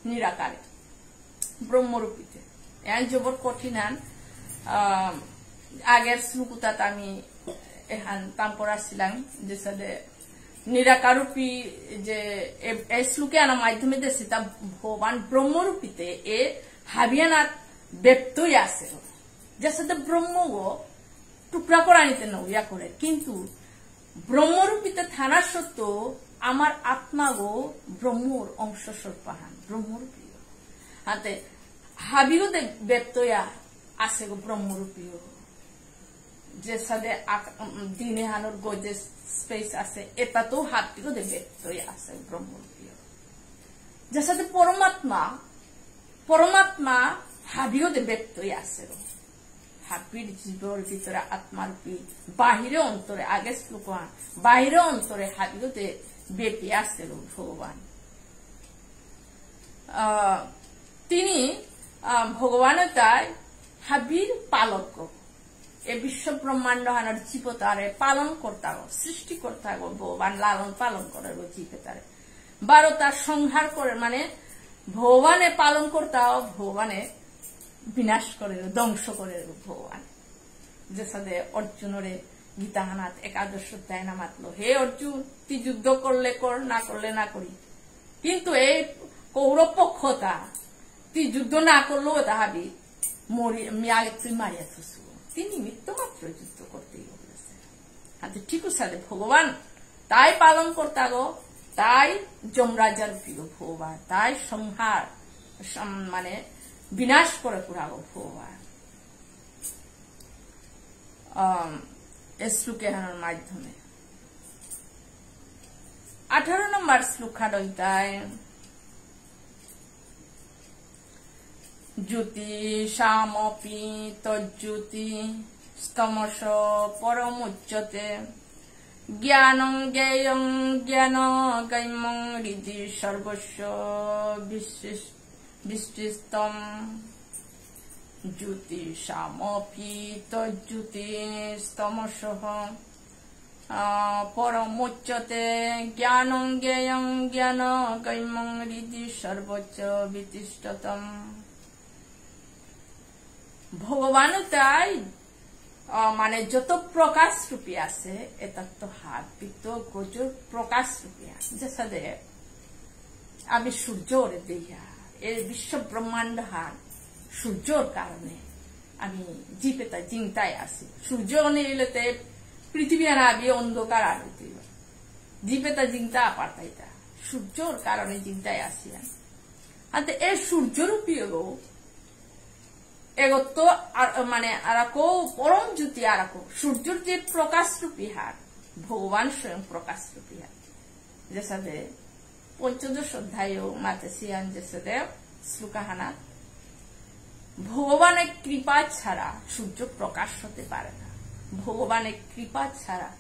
S2: নিরাকারে ব্রহ্মরূপীতে এন জবর কঠিন আগের শ্লোকটাত আমি এখান কাম করাছিলাম যে সাথে নিরাকারূপী যে এই শ্লোকে আনার মাধ্যমে দেখছি তা ভগবান ব্রহ্মরূপীতে এ হাবিয়ানাথ ব্যক্তই আছে যে সাথে ব্রহ্ম গো টুকরা করা নিতে নইয়া করে কিন্তু ব্রহ্মরূপীতে থানা সত্ত্বেও আমার আত্মা গো ব্রহ্মর অংশ স্বরূপাহান ব্রহ্মরূপী হাতে হাবিও ব্যক্তয়া আছে গো ব্রহ্মরূপী যে সাথে দিনে হানোর গজে স্পেস আছে এটা তো হাতিও ব্যক্তই আছে ব্রহ্মরূপী যে সাথে পরমাত্মা পরমাত্মা হাবিওতে ব্যক্ত হয়ে আসে হাবির জীবর ভিতরে আত্মারূপী বাহিরে অন্তরে আগে শ্লোক বাহিরে অন্তরে হাবিওতে ব্যাপী আসে ভগবান তিনি ভগবানের তাই হাবির পালক এই বিশ্ব ব্রহ্মাণ্ড হানার জীবতারে পালন করতে সৃষ্টি করতে ভগবান লালন পালন করে জীবতারে 12টা সংহার করে মানে ভগবানে পালন করতে ভগবানে বিনাশ করে ধ্বংস করে ভগবান যে সাথে অর্জুনরে গীতাহানাত একাদশ অধ্যায় না মাতলো হে অর্জুন তুই যুদ্ধ করলে কর না করলে না করি কিন্তু এই কৌরব পক্ষতা তুই যুদ্ধ না করলেও তাহাবি তুই মারিয়া থুসু তিনি নিত্য মাত্র যুদ্ধ করতেই বলেছে ঠিক সাথে ভগবান তাই পালন করতে গো তাই যমরাজার প্রিয় ভগবান তাই সংহার মানে বিনাশ করে পুরাগো ভগবান শ্লোকের মাধ্যমে 18 নম্বর শ্লোকাডয়তায় জ্যোতিষামপি তজ্জ্যোতি স্তমস পরমুচ্যতে জ্ঞানং জ্ঞেয়ং জ্ঞান গৈমং হৃদি সর্বস্ব বিস্তৃতম জ্যোতিষামপি তজ্জ্যোতি স্তমসঃ পরমুচ্যতে জ্ঞানং জ্ঞেয়ং জ্ঞান গৈমং হৃদি সর্বস্ব বিতিষ্ঠতম ভগবান তাই মানে যত প্রকাশ রূপী আছে এটা তো হাবিত গজর প্রকাশ রূপী আছে যেসাদে আমি সূর্যর দিয়া এই বিশ্ব ব্রহ্মাণ্ড হার সূর্যর কারণে আমি জীবেতা জিংতায় আছি সূর্য নিলেতে পৃথিবী আর আবি অন্ধকার আর জীবেতা জিংতা পারতাইতা সূর্যর কারণে জিংতায় আসি আর এই সূর্যরূপী এগত মানে আরাকো পরম জ্যোতি আরাকো সূর্যর যে প্রকাশ রূপী হার ভগবান স্বয়ং প্রকাশ রূপী হার যেসাদে 15 অধ্যায় মাতেসিয়ান যেসাদে শ্লোকাহানা ভগবানের কৃপা ছাড়া সূর্য প্রকাশ হতে পারে না ভগবানের কৃপা ছাড়া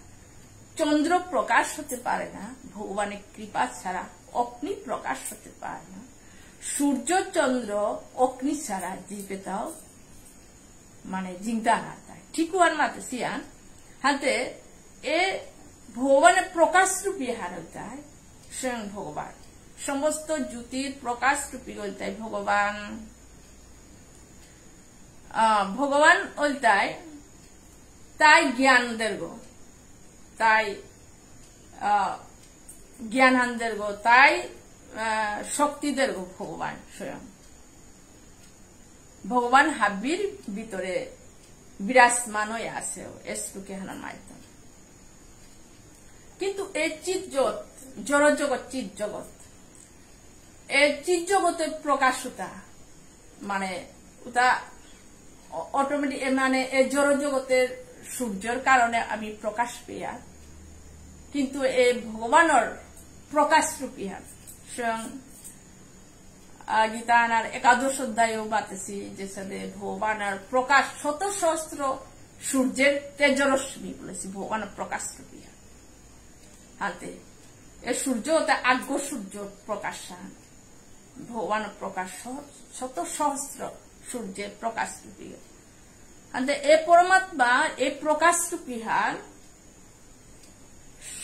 S2: চন্দ্র প্রকাশ হতে পারে না ভগবানের কৃপা ছাড়া অগ্নি প্রকাশ হতে পারে না সূর্য চন্দ্র অগ্নি ছাড়া জীবেতাও মানে জিংতা না ঠিক মাতে সিয়ান হাতে এ ভগবানের প্রকাশ রূপী হার হইতায় স্বয়ং ভগবান সমস্ত জ্যোতির প্রকাশ রূপী হইতায় ভগবান ভগবান হইতায় তাই জ্ঞান দের্গ তাই জ্ঞানহানদের গো তাই শক্তিদের গো ভগবান স্বয়ং ভগবান হাবির ভিতরে বিরাজমান হয়ে আছে শ্লোকের মাধ্যমে কিন্তু এই চিৎ জগৎ জড় জগৎ চিৎ জগৎ এই চিৎ জগতের প্রকাশতা মানে ওটা অটোমেটিক মানে এই জড় জগতের সূর্যের কারণে আমি প্রকাশ পেয়া কিন্তু এই ভগবানের প্রকাশ রূপী স্বয়ং গীতানার একাদশ অধ্যায় বাতেছি যে ভগবানের প্রকাশ শত সহস্র সূর্যের তেজরশ্মি বলেছি ভগবানের প্রকাশ রূপী হাতে এই সূর্য আজ্ঞ সূর্য প্রকাশ ভগবানের প্রকাশ শত সহস্র সূর্যের প্রকাশ রূপী এই পরমাত্মা এই প্রকাশ রূপী হার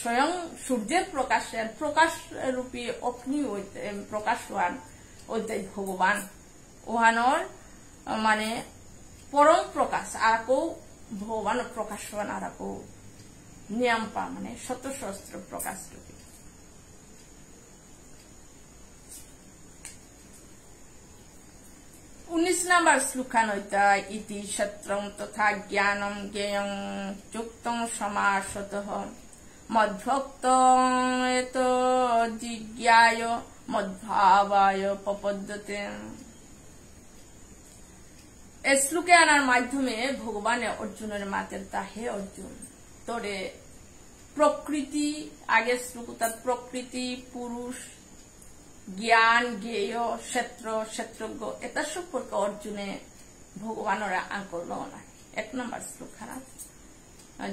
S2: স্বয়ং সূর্যের প্রকাশের প্রকাশ রূপী অগ্নি প্রকাশওয়ান ওইটাই ভগবান ওহানোর মানে পরম প্রকাশ আর কেউ ভগবান প্রকাশওয়ান আর কেউ নিয়ম পা মানে শত সহস্র প্রকাশ রূপী 19 নম্বর শ্লোকানৈতা ইতি সত্রং তথা জ্ঞানম জ্ঞেয়ং যুক্তং সমাসতঃ মদ্ভক্ত এত জিজ্ঞায় মদ্ভাবায় প্রপদ্যতে এই শ্লোকে আনার মাধ্যমে ভগবান অর্জুনের মাতের তা হে অর্জুন তোরে প্রকৃতি আগে শ্লোক তার প্রকৃতি পুরুষ জ্ঞান জ্ঞেয় ক্ষেত্র ক্ষেত্রজ্ঞ এটা সম্পর্কে অর্জুনে ভগবানরা আঙ্কল নাই 1 নম্বর শ্লোক খারাপ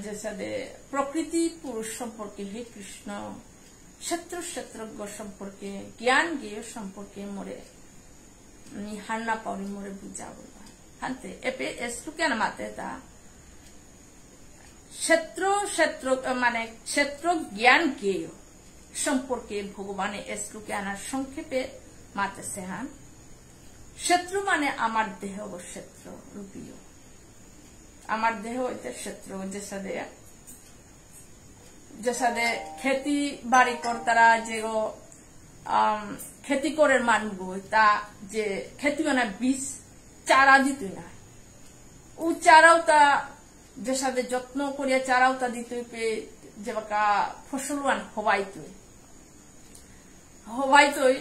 S2: যেসাদে প্রকৃতি পুরুষ সম্পর্কে হে কৃষ্ণ ক্ষেত্র ক্ষেত্রজ্ঞ সম্পর্কে জ্ঞান জ্ঞেয় সম্পর্কে মোরে হান্না পাউরি মোরে বুঝা বলবা হান্তে এপে শ্লোকে মাতে তা ক্ষেত্র ক্ষেত্র মানে ক্ষেত্র জ্ঞান জ্ঞেয় সম্পর্কে ভগবানের শ্লোকে আনার সংক্ষেপে মাতেছে হান ক্ষেত্র মানে আমার দেহ ক্ষেত্র রূপীয় আমার দেহ হইতে ক্ষেত্র যেসাদে খেতি বাড়ি কর্তারা যে খেতি করে মানব তা যে খেতি মানে বীজ চারা দিত না ও চারাও তা যেসাদে যত্ন করিয়া চারাও তা দিত যে ফসলওয়ান হবাইতই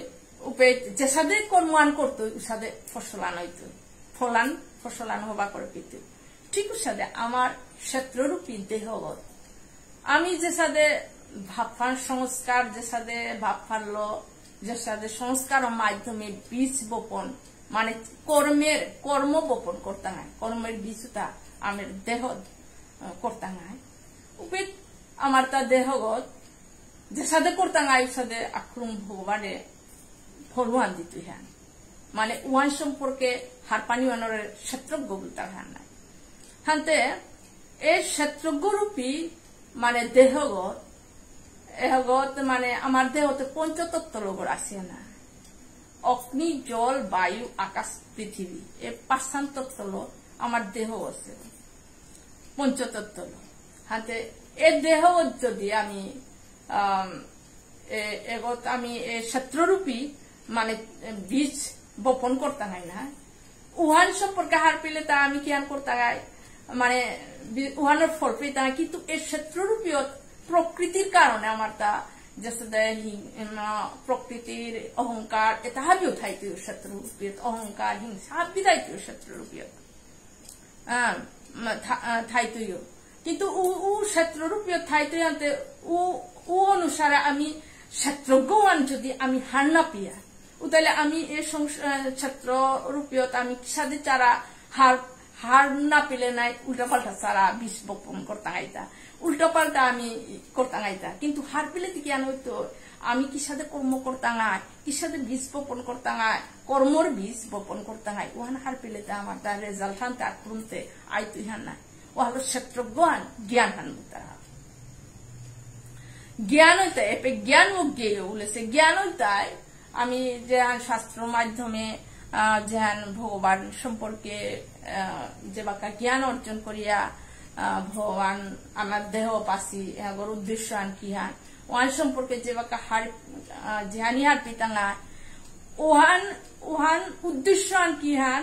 S2: উপে যেসাদে কর্মান করতো উসাদে ফসলান হইত ফসলান হবা করে পেত ঠিক সাদে আমার ক্ষেত্ররূপী দেহগত আমি যেসাদে ভাবফান সংস্কার যেসাদে ভাবফানল যেসাদে সংস্কারের মাধ্যমে বীজ বপন মানে কর্ম বপন করতে হয় কর্মের বীজটা আমার দেহ করতে হয় উপে আমার তা দেহগত যেসাদে করতে হয় সাদে আক্রম ভগবানে ফলওয়ান দিত হ্যাঁ মানে ওয়ান সম্পর্কে হার পানি ওয়ানের ক্ষেত্রজ্ঞ বলতে হ্যাঁ নাই হান্তে এই ক্ষেত্রজ্ঞরূপী মানে দেহগত মানে আমার দেহতে পঞ্চতত্ত্ব লগর আসে না অগ্নি জল বায়ু আকাশ পৃথিবী এই 5 তত্ত্ব আমার দেহ আছে পঞ্চতত্ত্ব হাতে এই দেহ যদি আমি আমি ক্ষেত্ররূপী মানে বীজ বপন করতে হয় না উহান সম্পর্কে হার পেলে তা আমি কি করতে হয় মানে উহানের ফল পেতে হয় কিন্তু এই ক্ষেত্ররূপী প্রকৃতির কারণে আমার তা যেসাদে প্রকৃতির অহংকার এটা হাবিও থাইতে ক্ষেত্ররূপী অহংকার হিংসা হাবি থাইতে ক্ষেত্ররূপী থাইতেও কিন্তু ও ক্ষেত্ররূপী থাইতে আনতে ও অনুসারে আমি ক্ষেত্রজ্ঞান যদি আমি হার না পিয়া তাহলে আমি এই ক্ষেত্র রূপীয়ত আমি সাদে চারা হার না পেলে নাই উল্টা পাল্টা চারা বীজ বপন করতে গাইতা উল্টা পাল্টা আমি করতে গাইতা কিন্তু হার পেলে কি হইতো আমি কি সাথে কর্ম করতে গাই কি সাথে বীজ বপন করতে গাই কর্মর বীজ বপন করতে গাই ওহান হার পেলে আমার তার রেজাল্ট হানতে আক্রমতে আইতো হান নাই ও হলো ক্ষেত্রজ্ঞান জ্ঞান হান তারা জ্ঞান হইতে এপে জ্ঞান ও জ্ঞেয় বলেছে জ্ঞান হইতায় আমি যেহান শাস্ত্র মাধ্যমে যেহান ভগবান সম্পর্কে যে বাকা জ্ঞান অর্জন করিয়া ভগবান আমার দেহ পাশি এগর উদ্দেশ্য আন কি হান ওহান সম্পর্কে যে বাকা হার যেহানি হার পিতাঙ্গা ওহান উদ্দেশ্য আন কি হান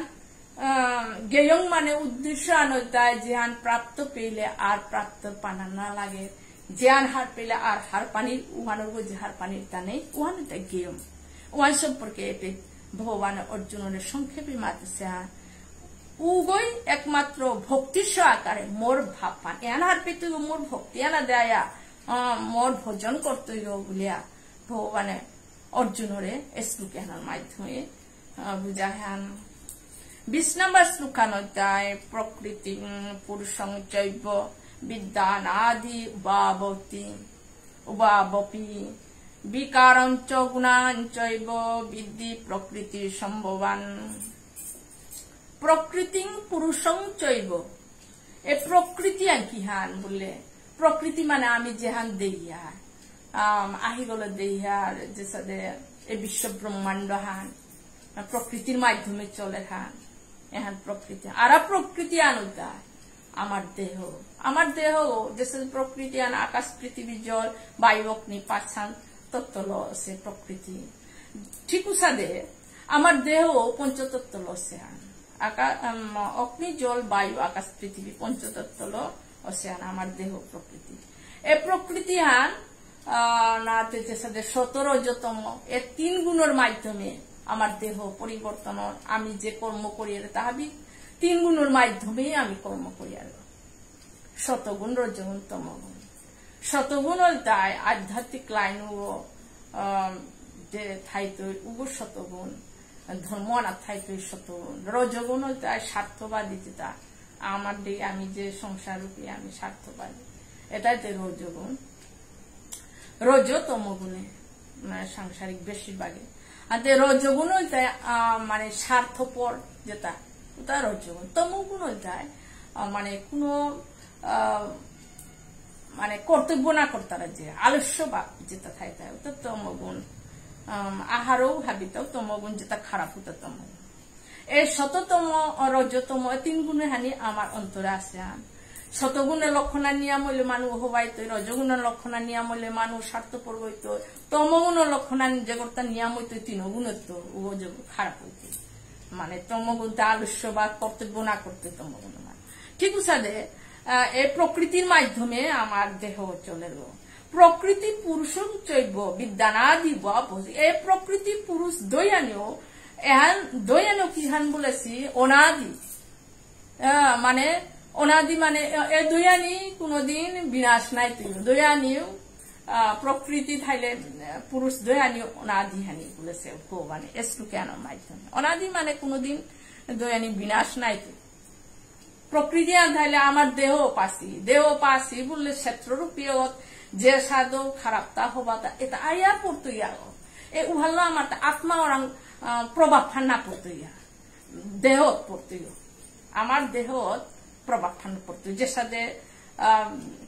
S2: জ্ঞেয়ং মানে উদ্দেশ্য আন হইতায় যেহান প্রাপ্ত পেলে আর প্রাপ্ত পানা না লাগে যেহান হার পেলে আর হার পানির উহানোর যে হার পানির তা নেই উহান জ্ঞেয়ং ওয়ান সম্পর্কে এতে ভগবান অর্জুনের সংক্ষেপে মাতেছে উগই একমাত্র ভক্তির আকারে মোর ভাবপান এনার পেতে মোর ভক্তি এনা দেয়া মোর ভোজন করতে বলিয়া ভগবানে অর্জুনরে শ্লোক এনার মাধ্যমে বুঝাহান 20 নম্বর শ্লোকানধ্যায় প্রকৃতি পুরুষং চৈব বিদ্যান আদি উবাবপি বিকারঞ্চ গুণাঞ্চৈব বিদ্ধি প্রকৃতি সম্ভবান প্রকৃতি পুরুষং চৈব এ প্রকৃতি আর কি হান বললে প্রকৃতি মানে আমি যেহান দেহিয়া আহি গলে দেহিয়ার যে সাদে এই বিশ্ব ব্রহ্মাণ্ড হান প্রকৃতির মাধ্যমে চলে হান এহান প্রকৃতি আর প্রকৃতি আনুদা আমার দেহ যে প্রকৃতি আন আকাশ পৃথিবী জল বায়ু অগ্নি 5 তত্ত্ব আছে প্রকৃতি ঠিক সাদে আমার দেহ পঞ্চতত্ত্ব আছে অগ্নি জল বায়ু আকাশ পৃথিবী পঞ্চতত্ত্ব আছে আমার দেহ প্রকৃতি এই প্রকৃতি হান না যে সাদে 17 যতম এই 3 গুণের মাধ্যমে আমার দেহ পরিবর্তন আমি যে কর্ম করি তাহাবি 3 গুণের মাধ্যমে আমি কর্ম করি আর শতগুণ রজগুণ তমগুণ শতগুণ তাই আধ্যাত্মিক লাইন যে থাইতো উগো শতগুণ ধর্ম না থাইতো শতগুণ রজগুণ হইতে স্বার্থবাদী যেটা আমার দিকে আমি যে সংসার রূপে আমি স্বার্থবাদী এটাই তো রজগুণ রজতম গুণে মানে সাংসারিক বেশিরভাগে আর রজগুণ হইতে মানে স্বার্থপর যেটা ওটা রজগুণ তমগুণ হইতে মানে কোনো মানে কর্তব্য না করতারা যে আলস্য বা যেটা থাকে ওটা তমগুণ আহারও ভাবিত তমগুণ যেটা খারাপ হতো তমগুণ এই শততম রজতম তিন গুণে হানি আমার অন্তরে আছে শতগুণের লক্ষণা নিয়া মইলে মানুষ হবাইতো রজগুণের লক্ষণা নিয়া মইলে মানুষ স্বার্থপর হইতো তমগুণের লক্ষণা জগৎটা নিয়াম হইতো তিনগুণের তো ও খারাপ হইতো মানে তমগুণটা আলস্য বা কর্তব্য না করতে তমগুণ ঠিক আছে এই প্রকৃতির মাধ্যমে আমার দেহ চলে প্রকৃতি পুরুষ চৈব বিদ্যানাদি এই প্রকৃতি পুরুষ দয়ানিও এহান দয়ানিও কি হান বলেছি অনাদি মানে অনাদি মানে এই দয়ানি কোনদিন বিনাশ নাই তুই দয়ানিও প্রকৃতি থাইলে পুরুষ দয়ানিও অনাদি হানি বলেছে ভগবানে এসটু কেন মাধ্যমে অনাদি মানে কোনদিন দয়ানি বিনাশ নাই তুই প্রকৃতি আধাইলে আমার দেহ পাশি বললে ক্ষেত্ররূপীয় যে সাধু খারাপ তা হবা তা এটা আয়া পড়তো এ উহাল আমার আত্মা ওরাং প্রভাব ফান্না পড়তো দেহত পড়তো আমার দেহত প্রভাব ফান্না পড়তো যে সাথে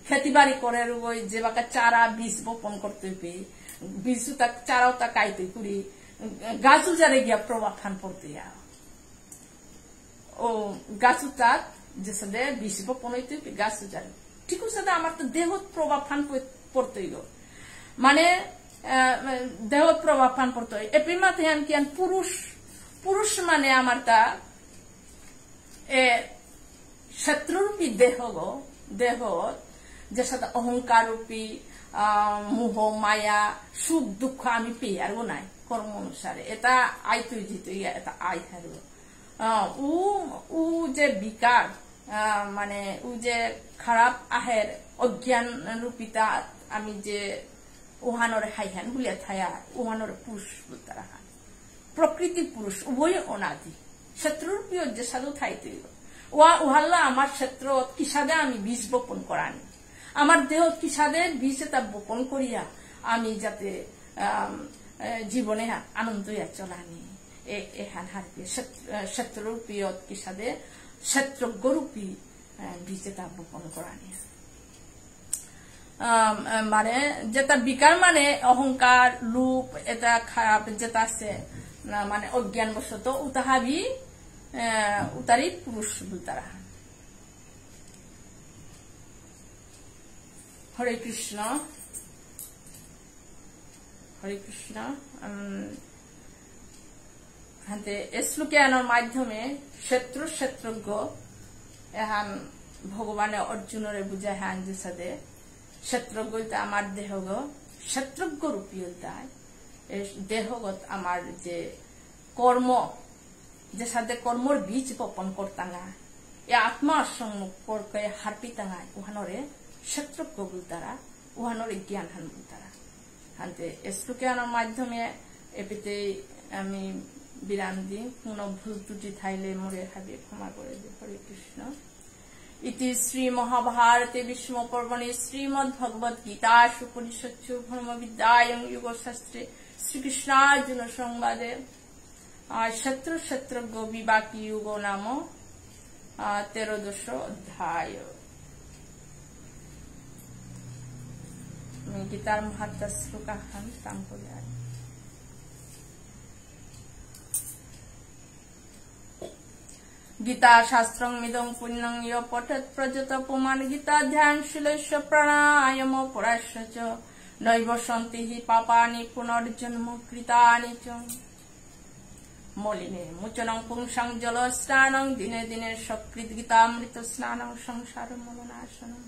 S2: খেতি বাড়ি করে ওই যে বাকা চারা বীজ বপন করতে বীজ চারাও তা কাইতে করি গাছু যারে গিয়া প্রভাব ফান পড়তো ও গাছু তাক যে সাথে বীজ বপন হইতে গাছ যারে ঠিক আছে আমার তো দেহত প্রভাব ফান পড়তো মানে দেহত প্রভাব ফান পড়তো এপি মাতে কিয়ান পুরুষ মানে আমার তা শত্রুরূপী দেহ যে সাথে অহংকার রূপী মোহ মায়া সুখ দুঃখ আমি পেয়ে আর নাই কর্ম অনুসারে এটা আইতই জিত এটা আই থাকবো ও যে বিকার মানে ও যে খারাপ আহের অজ্ঞান রূপিতা আমি যে উহানোর হাইহান বলিয়া থায়া উহানোর পুরুষ বলতে রাখা প্রকৃতি পুরুষ উভয় অনাদি শত্রুরূপী যে সাধু থাইতে উহাল্লা আমার ক্ষেত্র কিসাদে আমি বীজ বপন করানি আমার দেহ কিসাদে বীজ এটা বপন করিয়া আমি যাতে জীবনে আনন্দ চলানি এহান হারপি শত্রুরূপী কিসাদে শত্রুজ্ঞরূপী বীজ এটা বপন করানি মানে যেটা বিকার মানে অহংকার লোভ এটা খারাপ যেটা আছে মানে অজ্ঞান বশত উতাহাবি উতারি পুরুষ তারা হরে কৃষ্ণ হাতে শ্লোকায়নের মাধ্যমে ক্ষেত্রজ্ঞ এহান ভগবানে অর্জুনরে বুঝায় হান যে সাথে ক্ষেত্রজ্ঞ আমার দেহগ ক্ষেত্রজ্ঞ রূপী দেহগত আমার যে কর্ম যে সাথে কর্মর বীজ বপন করতাঙ্গা এ আত্মার সম্পর্কে হারপিতাঙ্গায় উহানরে ক্ষেত্রজ্ঞ বলতারা উহানরে জ্ঞান হান বলতারা হানতে শ্লোকায়নের মাধ্যমে এপিতে আমি বিরাম দিই কোন ভুল ত্রুটি থাইলে মোরে হাবি ক্ষমা করে দিই হরে কৃষ্ণ ইতি শ্রী মহাভারতে বিষ্ণু পর্বণে শ্রীমদ ভগবদ গীতা উপনিষৎসু ব্রহ্মবিদ্যায়ং যোগশাস্ত্রে শ্রীকৃষ্ণার্জুন সংবাদে শত্রুজ্ঞ বিবাকী যুগ নাম 13 অধ্যায় গীতার মহাত্ম শ্লোকাখান কাম করে গীতা শাস্ত্রং মিদং পুণ্যং ইয় পঠেৎ প্রযত পুমান গীতা ধ্যান শিলস্য প্রাণায়াম পরাস্য চ নৈব সন্তি হি পাপানি পুনর্জন্ম কৃতানি চ মলিনে মুচনং পুংসাং জল স্নানং দিনে দিনে সকৃত গীতামৃত স্নানং সংসার মলনাশনং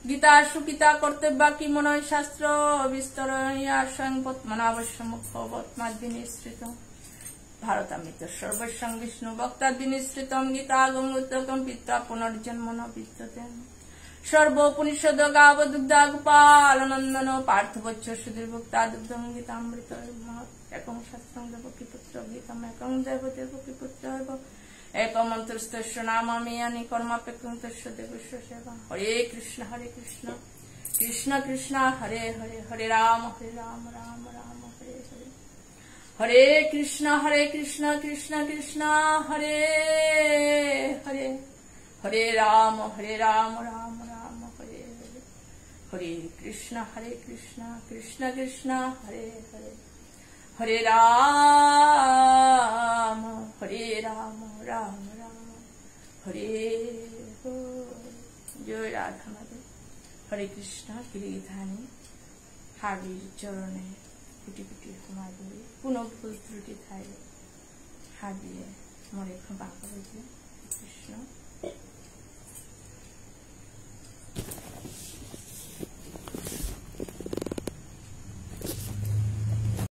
S2: গীতা সুকিতা কর্তব্যাকি মনয় শাস্ত্র বিস্তর স্বয়ং পদ্মনাভস্য মুখবৎমাদ্বিনিশ্রিত ভারতামৃত সর্বস্বং বিষ্ণু ভক্তাদ্বিনিশ্রিতম গীতা গঙ্গোত্তকম পিতা পুনর্জন্ম ন বিদ্যতে सर्वोपनिषद गाव दुग्धा गोपाल नंदन पार्थवच्छ सुधीर भक्ता दुग्धम गीतामृत एकं शास्त्रं देवकीपुत्र गीतम् एकं देवकीपुत्र एकं मन्त्रस्तस्य नामामि यानि कर्मापेक्षं तस्य देवस्य सेवा हरे कृष्ण कृष्ण कृष्ण हरे हरे हरे राम राम राम हरे हरे हरे कृष्ण कृष्ण कृष्ण हरे हरे हरे राम राम राम हरे हरे हरे कृष्ण कृष्ण कृष्ण हरे हरे हरे राम राम राम हरे जय राधा माधव हरे कृष्ण गिरिधानी हाबीर चरणे कुटी कुटी माधुरी पुनः भूल त्रुटि थाए हाबिए मोरे क्षमा करे कृष्ण